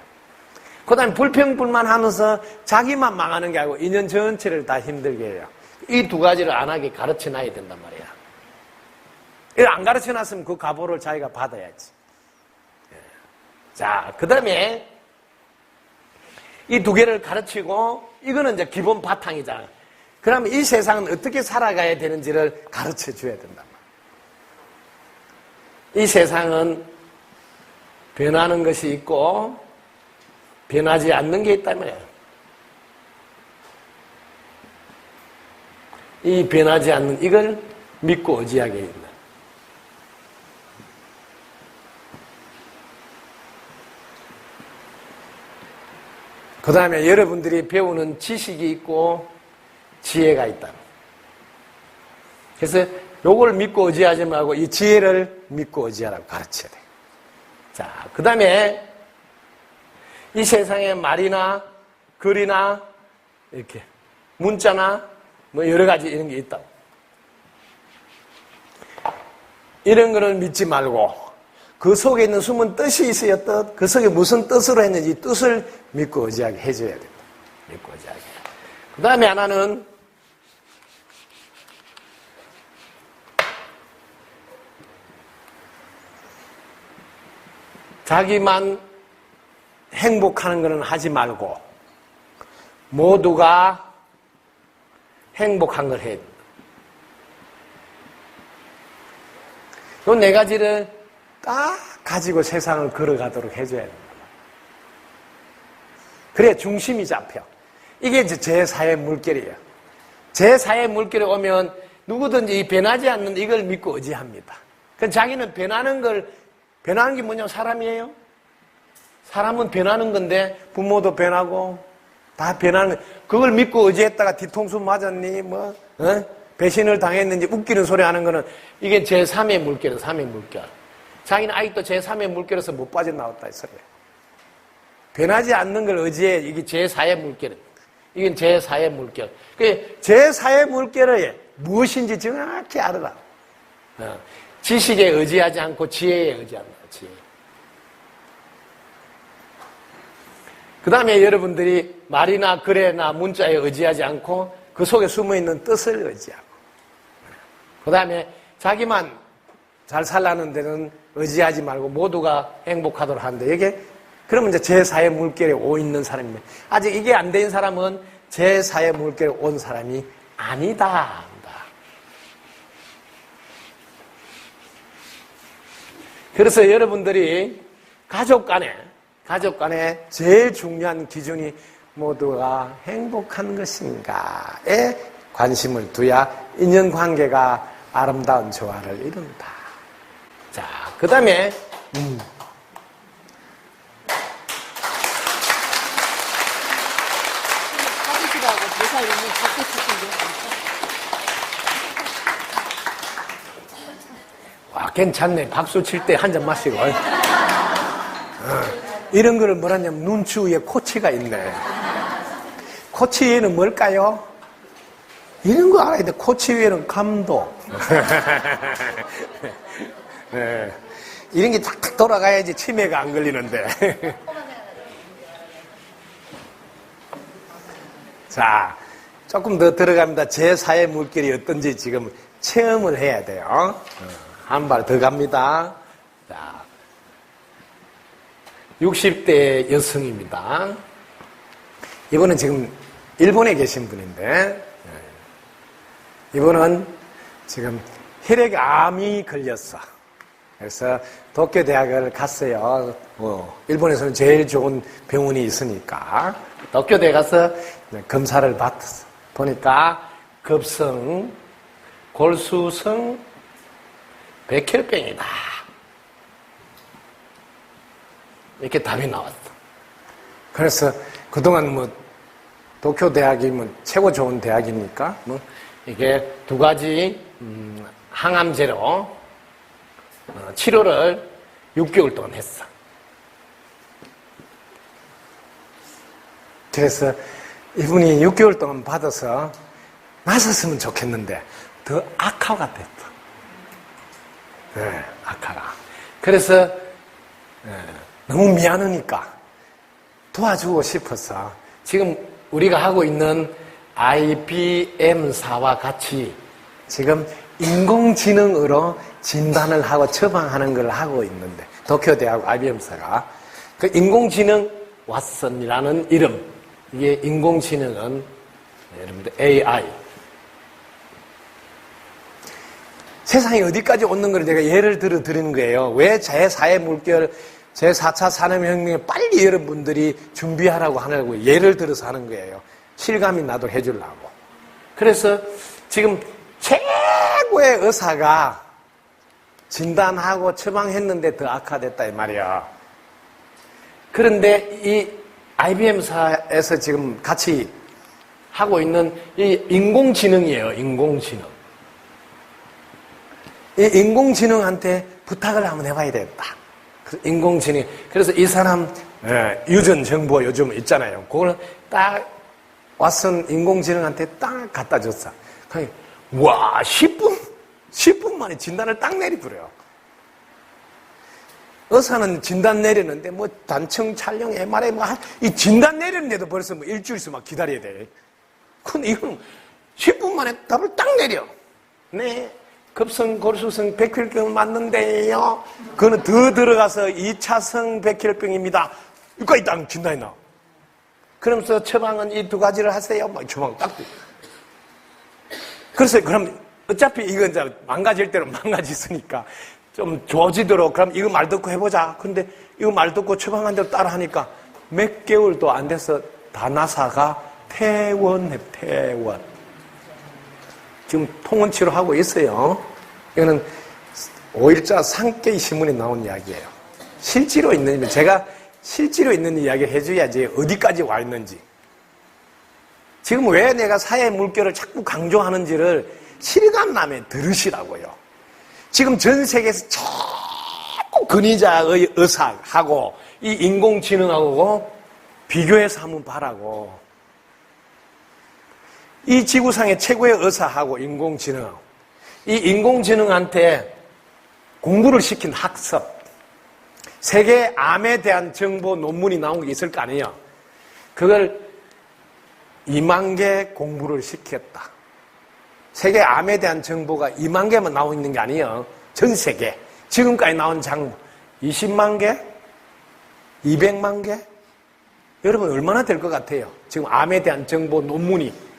그 다음에 불평불만하면서 자기만 망하는 게 아니고 인연 전체를 다 힘들게 해요. 이 두 가지를 안 하게 가르쳐놔야 된단 말이야. 이걸 안 가르쳐놨으면 그 가보를 자기가 받아야지. 자, 그 다음에 이 두 개를 가르치고 이거는 이제 기본 바탕이잖아. 그러면 이 세상은 어떻게 살아가야 되는지를 가르쳐 줘야 된다. 이 세상은 변하는 것이 있고 변하지 않는 게 있다면 이 변하지 않는 이걸 믿고 의지하게 된다. 그 다음에 여러분들이 배우는 지식이 있고 지혜가 있다. 그래서 요걸 믿고 의지하지 말고 이 지혜를 믿고 의지하라고 가르쳐야 돼. 자, 그 다음에 이 세상에 말이나 글이나 이렇게 문자나 뭐 여러 가지 이런 게 있다고. 이런 거를 믿지 말고 그 속에 있는 숨은 뜻이 있어야 뜻, 그 속에 무슨 뜻으로 했는지 뜻을 믿고 의지하게 해줘야 된다. 믿고 의지하게. 그 다음에 하나는 자기만 행복하는 것은 하지 말고 모두가 행복한 걸 해야 된다. 이 네 가지를 딱 가지고 세상을 걸어가도록 해줘야 된다. 그래야 중심이 잡혀. 이게 이제 제4의 물결이에요. 제4의 물결에 오면 누구든지 이 변하지 않는 이걸 믿고 의지합니다. 그럼 자기는 변하는 게 뭐냐면 사람이에요. 사람은 변하는 건데 부모도 변하고 다 변하는 거. 그걸 믿고 의지했다가 뒤통수 맞았니 배신을 당했는지 웃기는 소리 하는 거는 이게 제3의 물결이에요. 3의 물결. 자기는 아직도 제3의 물결에서 못 빠져나왔다 이 소리예요. 변하지 않는 걸 의지해. 이게 제4의 물결이에요. 이건 제4의 물결. 제4의 물결이 무엇인지 정확히 알아라. 지식에 의지하지 않고 지혜에 의지한다. 지혜. 그 다음에 여러분들이 말이나 글에나 문자에 의지하지 않고 그 속에 숨어있는 뜻을 의지하고 그 다음에 자기만 잘 살라는 데는 의지하지 말고 모두가 행복하도록 하는데 이게 그러면 이제 제4의 물결에 오 있는 사람입니다. 아직 이게 안 된 사람은 제4의 물결에 온 사람이 아니다. 그래서 여러분들이 가족 간에 제일 중요한 기준이 모두가 행복한 것인가에 관심을 둬야 인연관계가 아름다운 조화를 이룬다. 자, 그 다음에 와, 괜찮네. 박수 칠 때 한 잔 마시고. 이런 거를 뭐라냐면 눈치 위에 코치가 있네. 코치 위에는 뭘까요? 이런 거 알아야 돼. 코치 위에는 감독. 네. 이런 게 탁탁 돌아가야지 치매가 안 걸리는데. 자, 조금 더 들어갑니다. 제4의 물결이 어떤지 지금 체험을 해야 돼요. 한 발 더 갑니다. 자, 60대 여성입니다. 이분은 지금 일본에 계신 분인데, 이분은 지금 혈액암이 걸렸어. 그래서 도쿄대학을 갔어요. 일본에서는 제일 좋은 병원이 있으니까. 도쿄대에 가서 검사를 받았어. 보니까 급성, 골수성, 백혈병이다. 이렇게 답이 나왔어. 그래서 그동안 도쿄대학이 최고 좋은 대학이니까 이게 두 가지 항암제로 치료를 6개월 동안 했어. 그래서 이분이 6개월 동안 받아서 나섰으면 좋겠는데 더 악화가 됐어. 네, 악화가. 그래서 너무 미안하니까 도와주고 싶어서 지금 우리가 하고 있는 IBM사와 같이 지금 인공지능으로 진단을 하고 처방하는 걸 하고 있는데 도쿄대하고 IBM사가 그 인공지능 왓슨이라는 이름 이게 인공지능은 여러분들 AI. 세상이 어디까지 오는 걸 제가 예를 들어 드리는 거예요. 왜 제4의 물결, 제4차 산업혁명에 빨리 여러분들이 준비하라고 하냐고 예를 들어서 하는 거예요. 실감이 나도록 해주려고. 그래서 지금 최고의 의사가 진단하고 처방했는데 더 악화됐다 이 말이야. 그런데 이 IBM사에서 지금 같이 하고 있는 이 인공지능이에요. 인공지능. 이 인공지능한테 부탁을 한번 해봐야 되겠다. 인공지능. 그래서 이 사람 유전 정보 요즘 있잖아요. 그걸 딱 왓슨 인공지능한테 딱 갖다 줬어. 와, 10분 만에 진단을 딱 내리더래요. 의사는 진단 내리는데 뭐 단층 촬영, MRI 이 진단 내리는데도 벌써 뭐 일주일씩 막 기다려야 돼. 근데 이건 10분 만에 답을 딱 내려. 네. 급성 골수성 백혈병 맞는데요. 그거는 더 들어가서 2차성 백혈병입니다. 이거까지 딱 진단이 나와. 그러면서 처방은 이 두 가지를 하세요. 막 처방 딱. 그래서 그럼 어차피 이건 이제 망가질 대로 망가졌으니까 좀 좋아지도록 그럼 이거 말 듣고 해보자. 근데 이거 말 듣고 처방한 대로 따라 하니까 몇 개월도 안 돼서 다나사가 퇴원해. 지금 통원 치료하고 있어요. 이거는 5일자 상케이 신문에 나온 이야기예요. 실제로 있는, 제가 실제로 있는 이야기를 해줘야지 어디까지 와 있는지. 지금 왜 내가 사회 물결을 자꾸 강조하는지를 실감나면 들으시라고요. 지금 전 세계에서 자꾸 근위자의 의사하고 이 인공지능하고 비교해서 한번 봐라고. 이 지구상의 최고의 의사하고 인공지능, 이 인공지능한테 공부를 시킨 학습, 세계 암에 대한 정보 논문이 나온 게 있을 거 아니에요. 그걸 2만 개 공부를 시켰다. 세계 암에 대한 정보가 2만 개만 나오고 있는 게 아니에요. 전 세계. 지금까지 나온 정보 20만 개? 200만 개? 여러분 얼마나 될 것 같아요? 지금 암에 대한 정보 논문이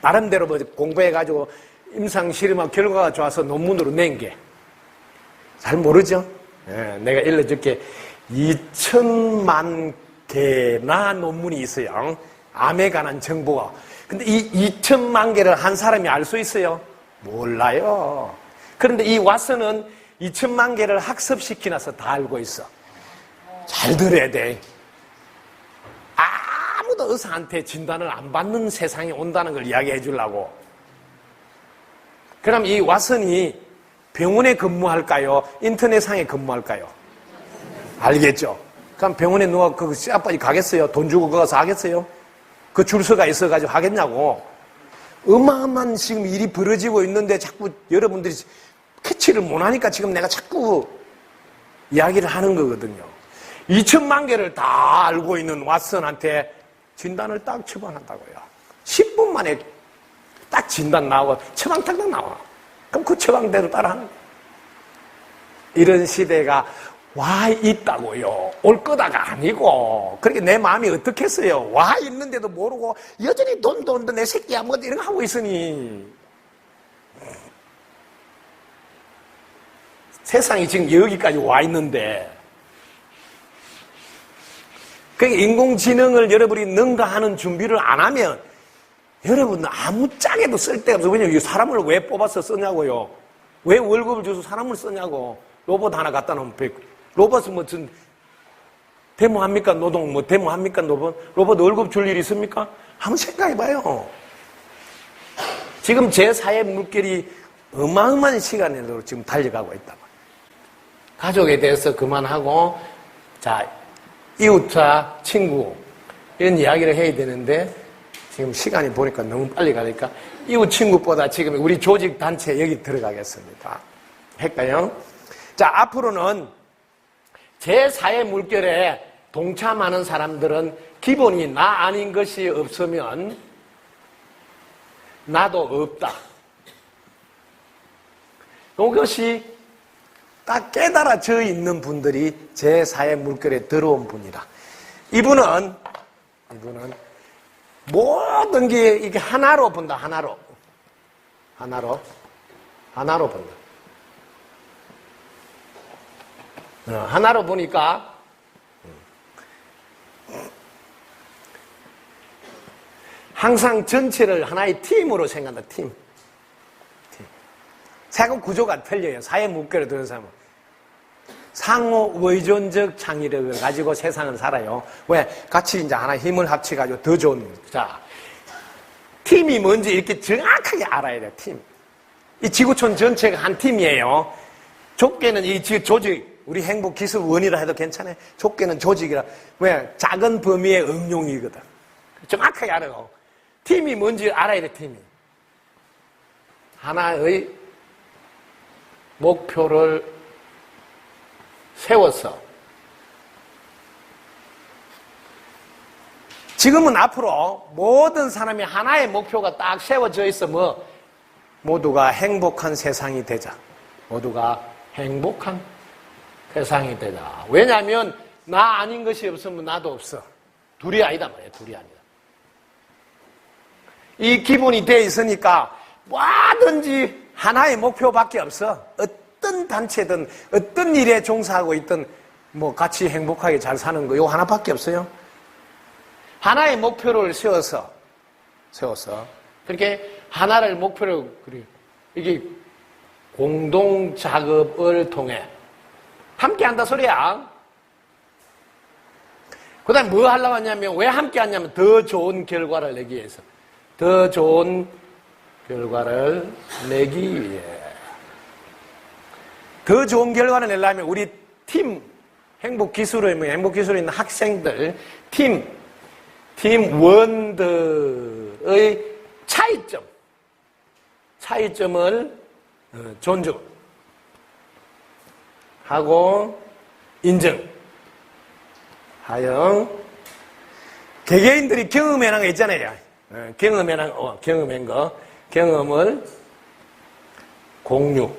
나름대로 뭐 공부해가지고 임상실험하고 결과가 좋아서 논문으로 낸 게. 잘 모르죠? 예, 내가 일러줄게. 2천만 개나 논문이 있어요. 암에 관한 정보가. 근데 이 2천만 개를 한 사람이 알 수 있어요? 몰라요. 그런데 이 왓슨은 2천만 개를 학습시키나서 다 알고 있어. 잘 들어야 돼. 아무도 의사한테 진단을 안 받는 세상이 온다는 걸 이야기해 주려고. 그럼 이 왓슨이 병원에 근무할까요? 인터넷상에 근무할까요? 알겠죠? 그럼 병원에 누가 그 씨앗바지 가겠어요? 돈 주고 가서 하겠어요? 그 줄서가 있어가지고 하겠냐고. 어마어마한 지금 일이 벌어지고 있는데 자꾸 여러분들이 캐치를 못하니까 지금 내가 자꾸 이야기를 하는 거거든요. 2천만 개를 다 알고 있는 왓슨한테 진단을 딱 처방한다고요. 10분 만에 딱 진단 나오고 처방 딱 나와. 그럼 그 처방대로 따라하는 거예요. 이런 시대가 와 있다고요. 올 거다가 아니고. 그렇게 내 마음이 어떻겠어요. 와 있는데도 모르고 여전히 돈 내 새끼야 뭐 이런 거 하고 있으니. 세상이 지금 여기까지 와 있는데 그러니까 인공지능을 여러분이 능가하는 준비를 안 하면 여러분 아무 짝에도 쓸데없어. 왜냐면 이 사람을 왜 뽑아서 쓰냐고요. 왜 월급을 줘서 사람을 쓰냐고. 로봇 하나 갖다 놓으면 로봇은 뭐 데모합니까? 노동 뭐 데모합니까? 로봇 월급 줄 일이 있습니까? 한번 생각해봐요. 지금 제4의 물결이 어마어마한 시간으로 지금 달려가고 있다. 가족에 대해서 그만하고 자 이웃과 친구 이런 이야기를 해야 되는데 지금 시간이 보니까 너무 빨리 가니까 이웃 친구보다 지금 우리 조직 단체 여기 들어가겠습니다. 할까요? 자, 앞으로는 제4의 물결에 동참하는 사람들은 기본이 나 아닌 것이 없으면 나도 없다. 이것이 딱 깨달아져 있는 분들이 제4의 물결에 들어온 분이다. 이분은 모든 게 이게 하나로 본다, 하나로. 하나로 본다. 하나로 보니까, 항상 전체를 하나의 팀으로 생각한다, 팀. 세금 구조가 틀려요. 사회 물결을 드는 사람은. 상호 의존적 창의력을 가지고 세상을 살아요. 왜? 같이 이제 하나 힘을 합쳐가지고 더 좋은. 자, 팀이 뭔지 이렇게 정확하게 알아야 돼요, 팀. 이 지구촌 전체가 한 팀이에요. 좁게는 이 조직, 우리 행복기술원이라 해도 괜찮아요. 좁게는 조직이라. 왜? 작은 범위의 응용이거든. 정확하게 알아요. 팀이 뭔지 알아야 돼, 팀이. 하나의 목표를 세워서 지금은 앞으로 모든 사람이 하나의 목표가 딱 세워져 있어 모두가 행복한 세상이 되자. 모두가 행복한 세상이 되자. 왜냐하면 나 아닌 것이 없으면 나도 없어. 둘이 아니다 말이에요. 둘이 아니다. 이 기본이 돼 있으니까 뭐든지 하나의 목표밖에 없어. 어떤 단체든 어떤 일에 종사하고 있든 같이 행복하게 잘 사는 거 이거 하나밖에 없어요. 하나의 목표를 세워서 그렇게 하나를 목표로 이게 공동 작업을 통해 함께 한다 소리야. 그 다음에 뭐 하려고 하냐면 왜 함께 하냐면 더 좋은 결과를 내기 위해서. 더 좋은 결과를 내기 위해. 더 좋은 결과를 내려면 우리 팀, 행복기술에 있는 학생들, 팀원들의 차이점을 존중하고 인정하여 개개인들이 경험해낸 거 있잖아요. 경험한 거, 경험을 공유하는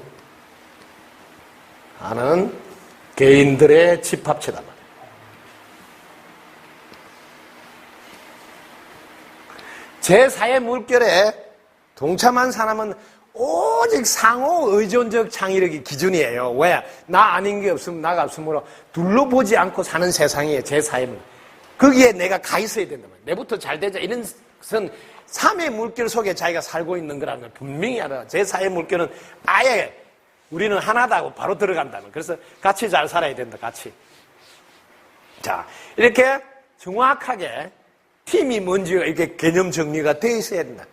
개인들의 집합체다 말이에요. 제4의 물결에 동참한 사람은 오직 상호 의존적 창의력이 기준이에요. 왜? 나 아닌 게 없으면 나가 없으므로 둘러보지 않고 사는 세상이에요. 제4의 물결. 거기에 내가 가 있어야 된단 말이에요. 내부터 잘 되자. 이런 것은 3의 물결 속에 자기가 살고 있는 거라는 걸 분명히 알아. 제4의 물결은 아예 우리는 하나다고 바로 들어간다는. 그래서 같이 잘 살아야 된다. 같이. 자, 이렇게 정확하게 팀이 뭔지가 이렇게 개념 정리가 돼 있어야 된다.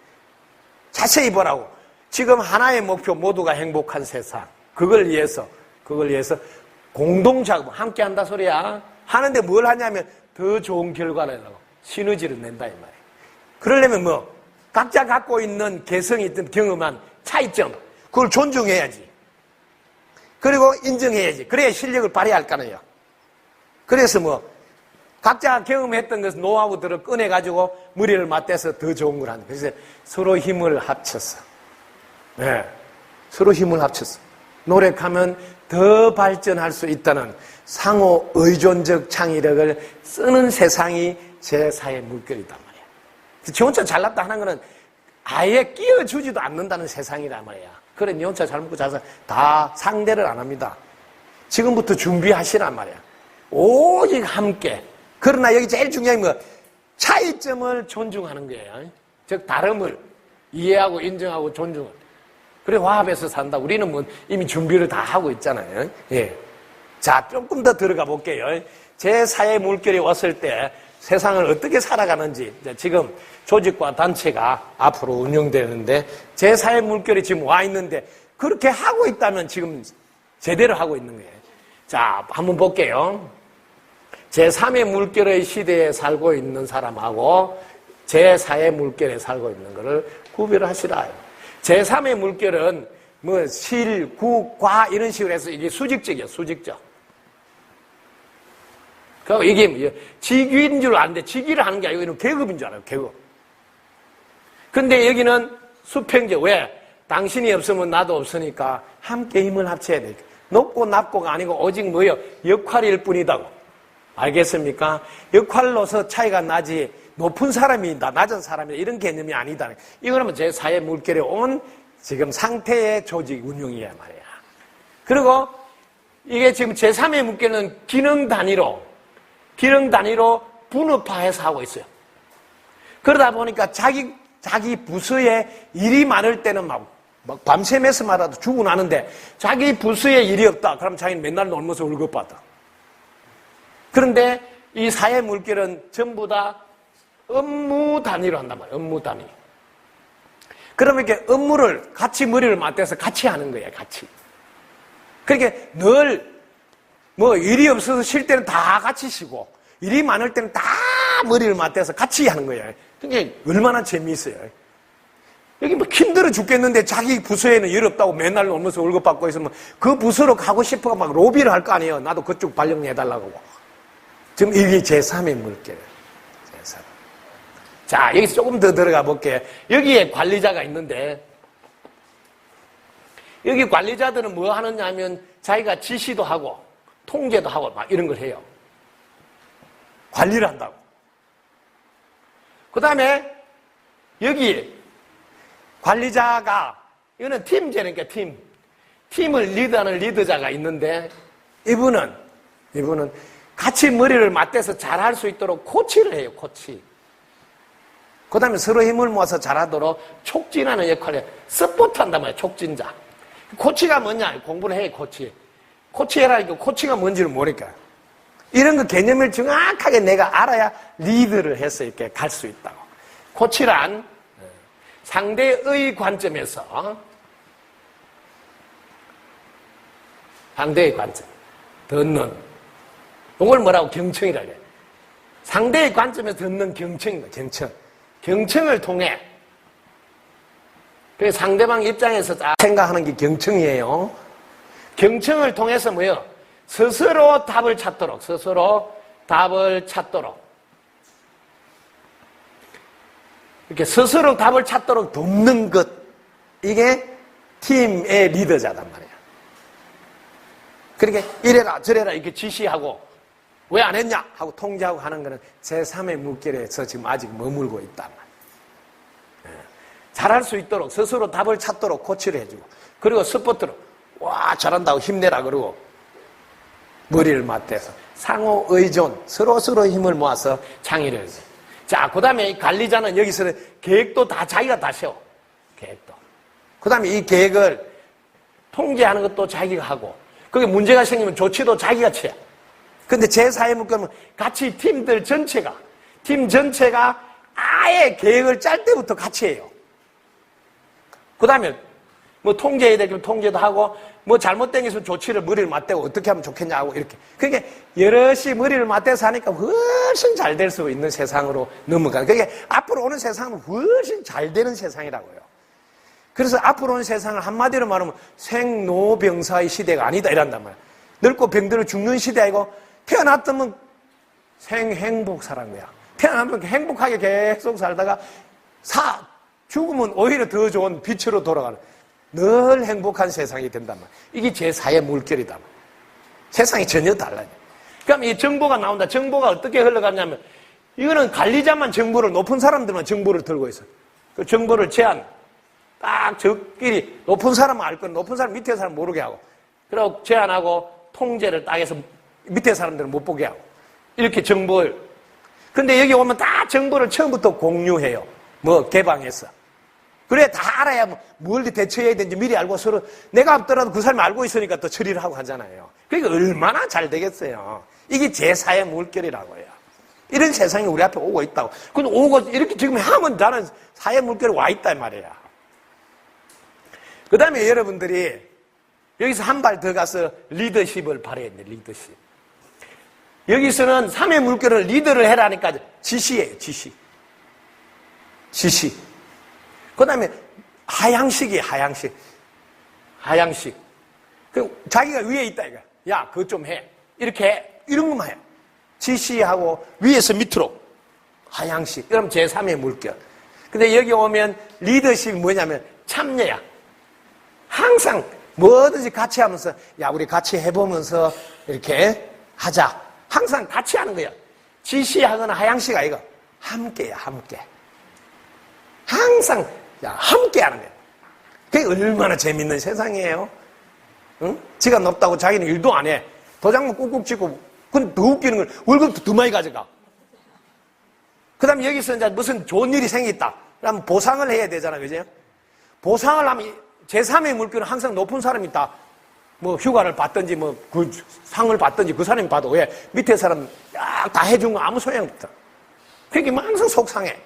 자세히 보라고. 지금 하나의 목표 모두가 행복한 세상. 그걸 위해서 공동 작업 함께 한다 소리야. 하는데 뭘 하냐면 더 좋은 결과를 내고 시너지를 낸다 이 말이에요. 그러려면 각자 갖고 있는 개성이 있든 경험한 차이점 그걸 존중해야지. 그리고 인정해야지. 그래야 실력을 발휘할 거 아니에요. 그래서 각자 경험했던 것을 노하우들을 꺼내가지고 머리를 맞대서 더 좋은 걸 하는 거예요. 그래서 서로 힘을 합쳐서. 네. 서로 힘을 합쳐서. 노력하면 더 발전할 수 있다는 상호 의존적 창의력을 쓰는 세상이 제4의 물결이단 말이야. 지 혼자 잘났다 하는 거는 아예 끼워주지도 않는다는 세상이란 말이야. 그래, 니 혼자 잘 먹고 잘 살, 다 상대를 안 합니다. 지금부터 준비하시란 말이야. 오직 함께. 그러나 여기 제일 중요한 건 차이점을 존중하는 거예요. 즉 다름을 이해하고 인정하고 존중을. 그래 화합해서 산다. 우리는 이미 준비를 다 하고 있잖아요. 예. 자, 조금 더 들어가 볼게요. 제4의 물결이 왔을 때 세상을 어떻게 살아가는지 지금 조직과 단체가 앞으로 운영되는데 제4의 물결이 지금 와 있는데 그렇게 하고 있다면 지금 제대로 하고 있는 거예요. 자, 한번 볼게요. 제3의 물결의 시대에 살고 있는 사람하고 제4의 물결에 살고 있는 것을 구별하시라. 제3의 물결은 실, 구, 과 이런 식으로 해서 이게 수직적이에요. 수직적. 그러니까 이게 직위인 줄 아는데 직위를 하는 게 아니고 이건 계급인 줄 알아요. 계급. 근데 여기는 수평적. 왜? 당신이 없으면 나도 없으니까 함께 힘을 합쳐야 돼. 높고 낮고가 아니고 오직 역할일 뿐이다고. 알겠습니까? 역할로서 차이가 나지 높은 사람이다, 낮은 사람이다, 이런 개념이 아니다. 이거는 제4의 물결에 온 지금 상태의 조직 운영이야 말이야. 그리고 이게 지금 제3의 물결은 기능 단위로 분업화해서 하고 있어요. 그러다 보니까 자기 부서에 일이 많을 때는 막 밤샘에서 말아도 죽고 나는데 자기 부서에 일이 없다. 그럼 자기는 맨날 놀면서 월급받아. 그런데 이 사회 물결은 전부 다 업무 단위로 한단 말이에요. 업무 단위. 그러면 이렇게 업무를 같이 머리를 맞대서 같이 하는 거예요. 같이. 그러니까 늘 일이 없어서 쉴 때는 다 같이 쉬고 일이 많을 때는 다 머리를 맞대서 같이 하는 거예요. 그게 얼마나 재미있어요. 여기 힘들어 죽겠는데 자기 부서에는 일 없다고 맨날 놀면서 월급 받고 있으면 그 부서로 가고 싶어 막 로비를 할 거 아니에요. 나도 그쪽 발령해달라고 하고. 지금 이게 제3의 물결이에요. 제3. 자, 여기서 조금 더 들어가 볼게요. 여기에 관리자가 있는데 여기 관리자들은 뭐 하느냐 하면 자기가 지시도 하고 통제도 하고 막 이런 걸 해요. 관리를 한다고. 그 다음에 여기 관리자가, 이거는 팀제니까 팀을 리드하는 리더자가 있는데 이분은 같이 머리를 맞대서 잘할 수 있도록 코치를 해요. 코치. 그 다음에 서로 힘을 모아서 잘하도록 촉진하는 역할을 해요. 서포트 한단 말이에요. 촉진자. 코치가 뭐냐? 공부를 해. 코치해라니까 코치가 뭔지를 모르니까. 이런 거 개념을 정확하게 내가 알아야 리드를 해서 이렇게 갈 수 있다고. 코치란 상대의 관점에서 듣는, 이걸 뭐라고 경청이라 그래. 상대의 관점에서 듣는 경청입니다. 경청을 통해 그 상대방 입장에서 생각하는 게 경청이에요. 경청을 통해서 뭐예요? 스스로 답을 찾도록 이렇게 스스로 답을 찾도록 돕는 것, 이게 팀의 리더자단 말이야. 그러니까 이래라 저래라 이렇게 지시하고 왜 안 했냐 하고 통제하고 하는 거는 제3의 물결에서 지금 아직 머물고 있단 말이야. 잘할 수 있도록 스스로 답을 찾도록 코치를 해주고, 그리고 스포트로 와 잘한다고 힘내라 그러고 머리를 맞대서 상호 의존, 서로 힘을 모아서 창의를 해서. 자, 그 다음에 관리자는 여기서는 계획도 다 자기가 다 세워. 계획도. 그 다음에 이 계획을 통제하는 것도 자기가 하고, 그게 문제가 생기면 조치도 자기가 취해. 근데 제4의 물결은 같이 팀 전체가 아예 계획을 짤 때부터 같이 해요. 그 다음에 통제해야 되면 통제도 하고, 잘못된 게 있으면 조치를 머리를 맞대고 어떻게 하면 좋겠냐고 이렇게. 그러니까 여럿이 머리를 맞대서 하니까 훨씬 잘 될 수 있는 세상으로 넘어가는. 그러니까 앞으로 오는 세상은 훨씬 잘 되는 세상이라고요. 그래서 앞으로 오는 세상을 한마디로 말하면 생로병사의 시대가 아니다 이란단 말이야. 늙고 병들어 죽는 시대 아니고 태어났다면 생행복 사는 거야. 태어나면 행복하게 계속 살다가 죽으면 오히려 더 좋은 빛으로 돌아가는, 늘 행복한 세상이 된단 말이야. 이게 제4의 물결이다. 세상이 전혀 달라요. 그럼 이 정보가 나온다. 정보가 어떻게 흘러가냐면, 이거는 관리자만 정보를, 높은 사람들만 정보를 들고 있어. 그 정보를 딱 저끼리 높은 사람은 알 건 높은 사람 밑에 사람 모르게 하고, 그리고 제한하고 통제를 딱 해서 밑에 사람들은 못 보게 하고, 이렇게 정보를. 근데 여기 오면 다 정보를 처음부터 공유해요. 개방해서. 그래 다 알아야 뭘 대처해야 되는지 미리 알고 서로, 내가 없더라도 그 사람이 알고 있으니까 또 처리를 하고 하잖아요. 그러니까 얼마나 잘 되겠어요. 이게 제4의 물결이라고요. 이런 세상이 우리 앞에 오고 있다고. 근데 오고 이렇게 지금 하면 나는 사회 물결이 와 있단 말이야. 그 다음에 여러분들이 여기서 한 발 더 가서 리더십을 발휘해야 돼. 리더십. 여기서는 3의 물결을 리더를 해라니까 지시예요. 지시. 그 다음에 하향식이에요. 하향식. 자기가 위에 있다 이거. 야, 그거 좀 해. 이렇게 이런 것만 해. 지시하고 위에서 밑으로 하향식. 그럼 제3의 물결. 근데 여기 오면 리더십이 뭐냐면 참여야. 항상 뭐든지 같이 하면서, 야, 우리 같이 해보면서 이렇게 하자. 항상 같이 하는 거야. 지시하거나 하향식 아이가. 함께야, 함께. 항상, 함께 하는 거예요. 그게 얼마나 재밌는 세상이에요. 응? 지가 높다고 자기는 일도 안 해. 도장만 꾹꾹 찍고, 근데 더 웃기는 건 월급도 더 많이 가져가. 그 다음에 여기서 이제 무슨 좋은 일이 생겼다. 그러면 보상을 해야 되잖아, 그죠? 보상을 하면 제3의 물결은 항상 높은 사람이 있다. 뭐 휴가를 받든지 뭐 그 상을 받든지 그 사람이 받아. 왜? 밑에 사람 다 해준 거 아무 소용없다. 그게 뭐 항상 속상해.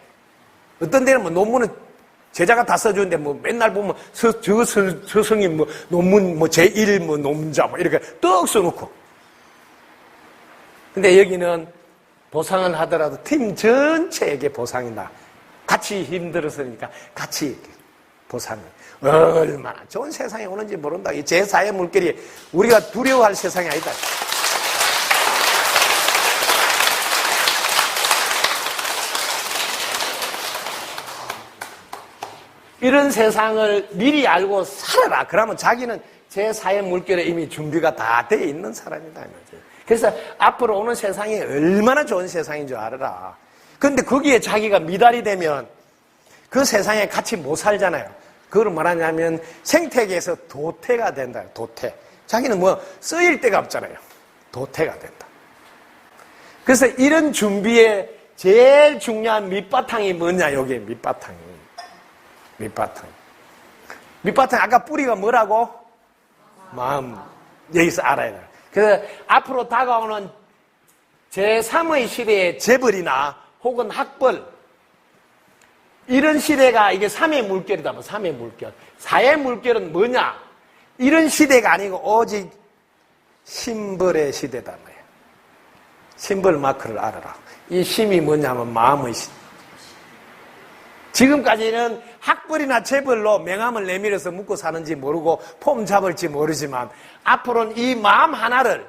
어떤 데는 뭐 논문은 제자가 다 써주는데 뭐 맨날 보면 스승님 뭐 논문 뭐 제1 뭐 논자 뭐 이렇게 떡 써놓고. 근데 여기는 보상을 하더라도 팀 전체에게 보상이다. 같이 힘들었으니까 같이 보상을. 얼마나 좋은 세상이 오는지 모른다. 이 제4의 물결이 우리가 두려워할 세상이 아니다. 이런 세상을 미리 알고 살아라. 그러면 자기는 제4의 물결에 이미 준비가 다 돼 있는 사람이다. 그래서 앞으로 오는 세상이 얼마나 좋은 세상인 줄 알아라. 그런데 거기에 자기가 미달이 되면 그 세상에 같이 못 살잖아요. 그걸 말하냐면 생태계에서 도태가 된다. 도태. 자기는 뭐 쓰일 데가 없잖아요. 도태가 된다. 그래서 이런 준비에 제일 중요한 밑바탕이 뭐냐, 여기에 밑바탕이. 밑바탕 아까 뿌리가 뭐라고? 마음. 여기서 알아야 돼요. 그래서 앞으로 다가오는 제3의 시대의 재벌이나 혹은 학벌, 이런 시대가 이게 3의 물결이다. 3의 물결. 4의 물결은 뭐냐? 이런 시대가 아니고 오직 심벌의 시대다 말이야. 심벌 마크를 알아라. 이 심이 뭐냐면 마음의 시대. 지금까지는 학벌이나 재벌로 명함을 내밀어서 묻고 사는지 모르고 폼 잡을지 모르지만 앞으로는 이 마음 하나를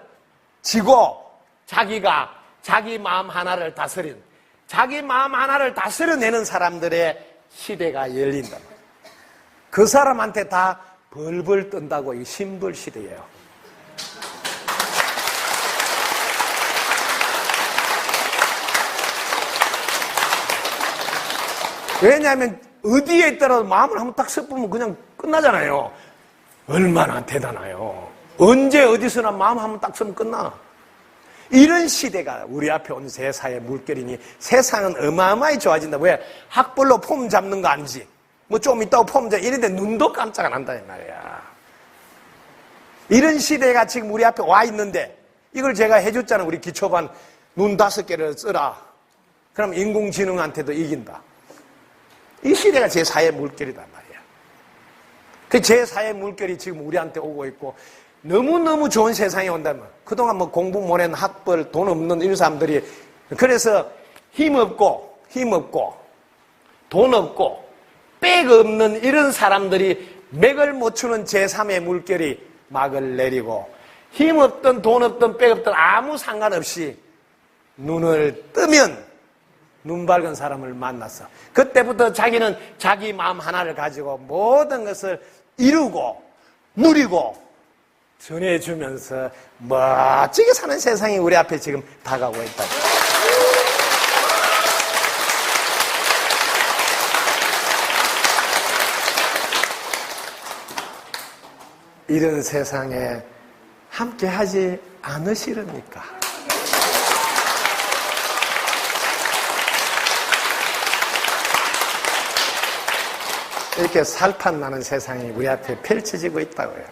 지고 자기가 자기 마음 하나를 다스린, 자기 마음 하나를 다스려내는 사람들의 시대가 열린다. 그 사람한테 다 벌벌 뜬다고. 이 심벌 시대예요. 왜냐하면 어디에 있더라도 마음을 한번 딱 섞으면 그냥 끝나잖아요. 얼마나 대단해요. 언제 어디서나 마음 한번 딱 쓰면 끝나. 이런 시대가 우리 앞에 온 제4의 물결이니 세상은 어마어마하게 좋아진다. 왜? 학벌로 폼 잡는 거 아니지. 뭐 좀 있다고 폼 잡, 이런데 눈도 깜짝 안 한다 이 말이야. 이런 시대가 지금 우리 앞에 와 있는데 이걸 제가 해줬잖아. 우리 기초반 눈 5개를 써라. 그럼 인공지능한테도 이긴다. 이 시대가 제4의 물결이단 말이야. 그 제4의 물결이 지금 우리한테 오고 있고 너무너무 좋은 세상이 온다면 그동안 뭐 공부 못한 학벌, 돈 없는 이런 사람들이 그래서 힘없고 돈 없고 백 없는 이런 사람들이 맥을 못 추는 제3의 물결이 막을 내리고 힘없던 돈 없던 백 없던 아무 상관없이 눈을 뜨면 눈 밝은 사람을 만났어. 그때부터 자기는 자기 마음 하나를 가지고 모든 것을 이루고 누리고 전해주면서 멋지게 사는 세상이 우리 앞에 지금 다가오고 있다. 이런 세상에 함께 하지 않으시렵니까? 이렇게 살판 나는 세상이 우리 앞에 펼쳐지고 있다고요.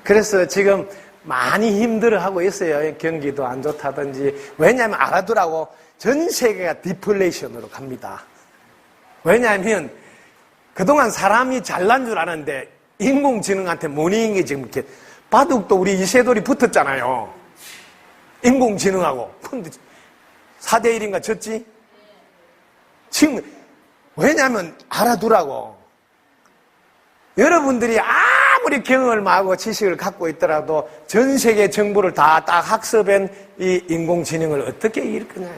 그래서 지금 많이 힘들어하고 있어요. 경기도 안 좋다든지. 왜냐하면 알아두라고 전 세계가 디플레이션으로 갑니다. 왜냐하면 그동안 사람이 잘난 줄 아는데 인공지능한테 못 이긴 게 지금 이렇게 바둑도 우리 이세돌이 붙었잖아요. 인공지능하고. 근데 4대1인가 졌지? 지금 왜냐하면 알아두라고. 여러분들이 아무리 경험을 하고 지식을 갖고 있더라도 전 세계 정보를 다 딱 학습한 이 인공지능을 어떻게 이길 거냐.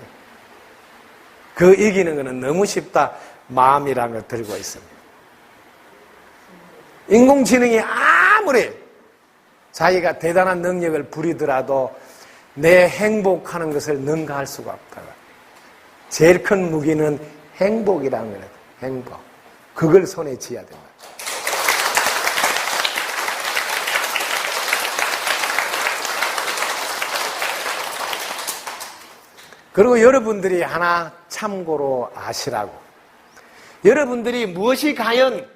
그 이기는 거는 너무 쉽다. 마음이라는 걸 들고 있습니다. 인공지능이 아무리 자기가 대단한 능력을 부리더라도 내 행복하는 것을 능가할 수가 없다. 제일 큰 무기는 행복이라는 거예요. 행복. 그걸 손에 쥐어야 된다. 그리고 여러분들이 하나 참고로 아시라고. 여러분들이 무엇이 과연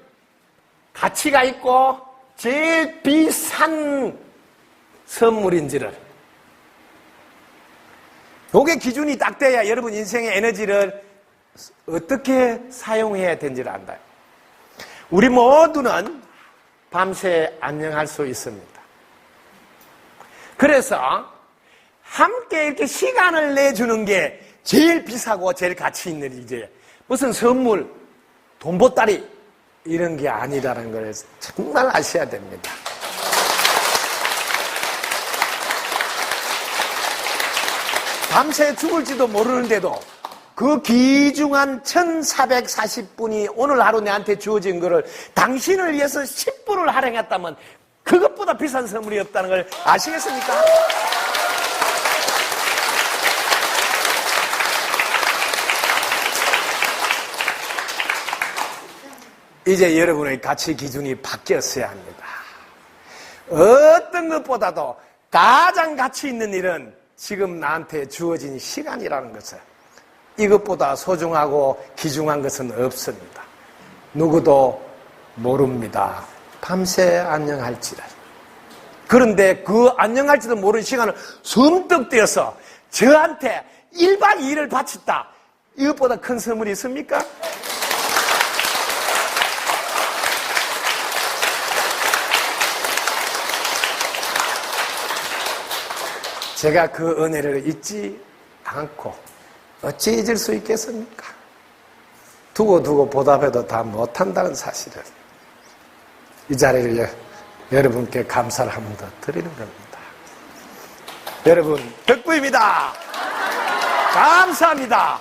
가치가 있고 제일 비싼 선물인지를, 요게 기준이 딱 돼야 여러분 인생의 에너지를 어떻게 사용해야 되는지를 안다. 우리 모두는 밤새 안녕할 수 있습니다. 그래서 함께 이렇게 시간을 내주는 게 제일 비싸고 제일 가치 있는 일이지, 무슨 선물, 돈보따리 이런 게 아니라는 걸 정말 아셔야 됩니다. 밤새 죽을지도 모르는데도 그 귀중한 1440분이 오늘 하루 내한테 주어진 거를 당신을 위해서 10분을 할애했다면 그것보다 비싼 선물이 없다는 걸 아시겠습니까? 이제 여러분의 가치 기준이 바뀌었어야 합니다. 어떤 것보다도 가장 가치 있는 일은 지금 나한테 주어진 시간이라는 것을, 이것보다 소중하고 귀중한 것은 없습니다. 누구도 모릅니다. 밤새 안녕할지를. 그런데 그 안녕할지도 모르는 시간을 숨떡 떼어서 저한테 1박 2일을 바쳤다. 이것보다 큰 선물이 있습니까? 제가 그 은혜를 잊지 않고 어찌 잊을 수 있겠습니까? 두고 보답해도 다 못한다는 사실을, 이 자리를 여러분께 감사를 한 번 더 드리는 겁니다. 여러분 덕부입니다. 감사합니다.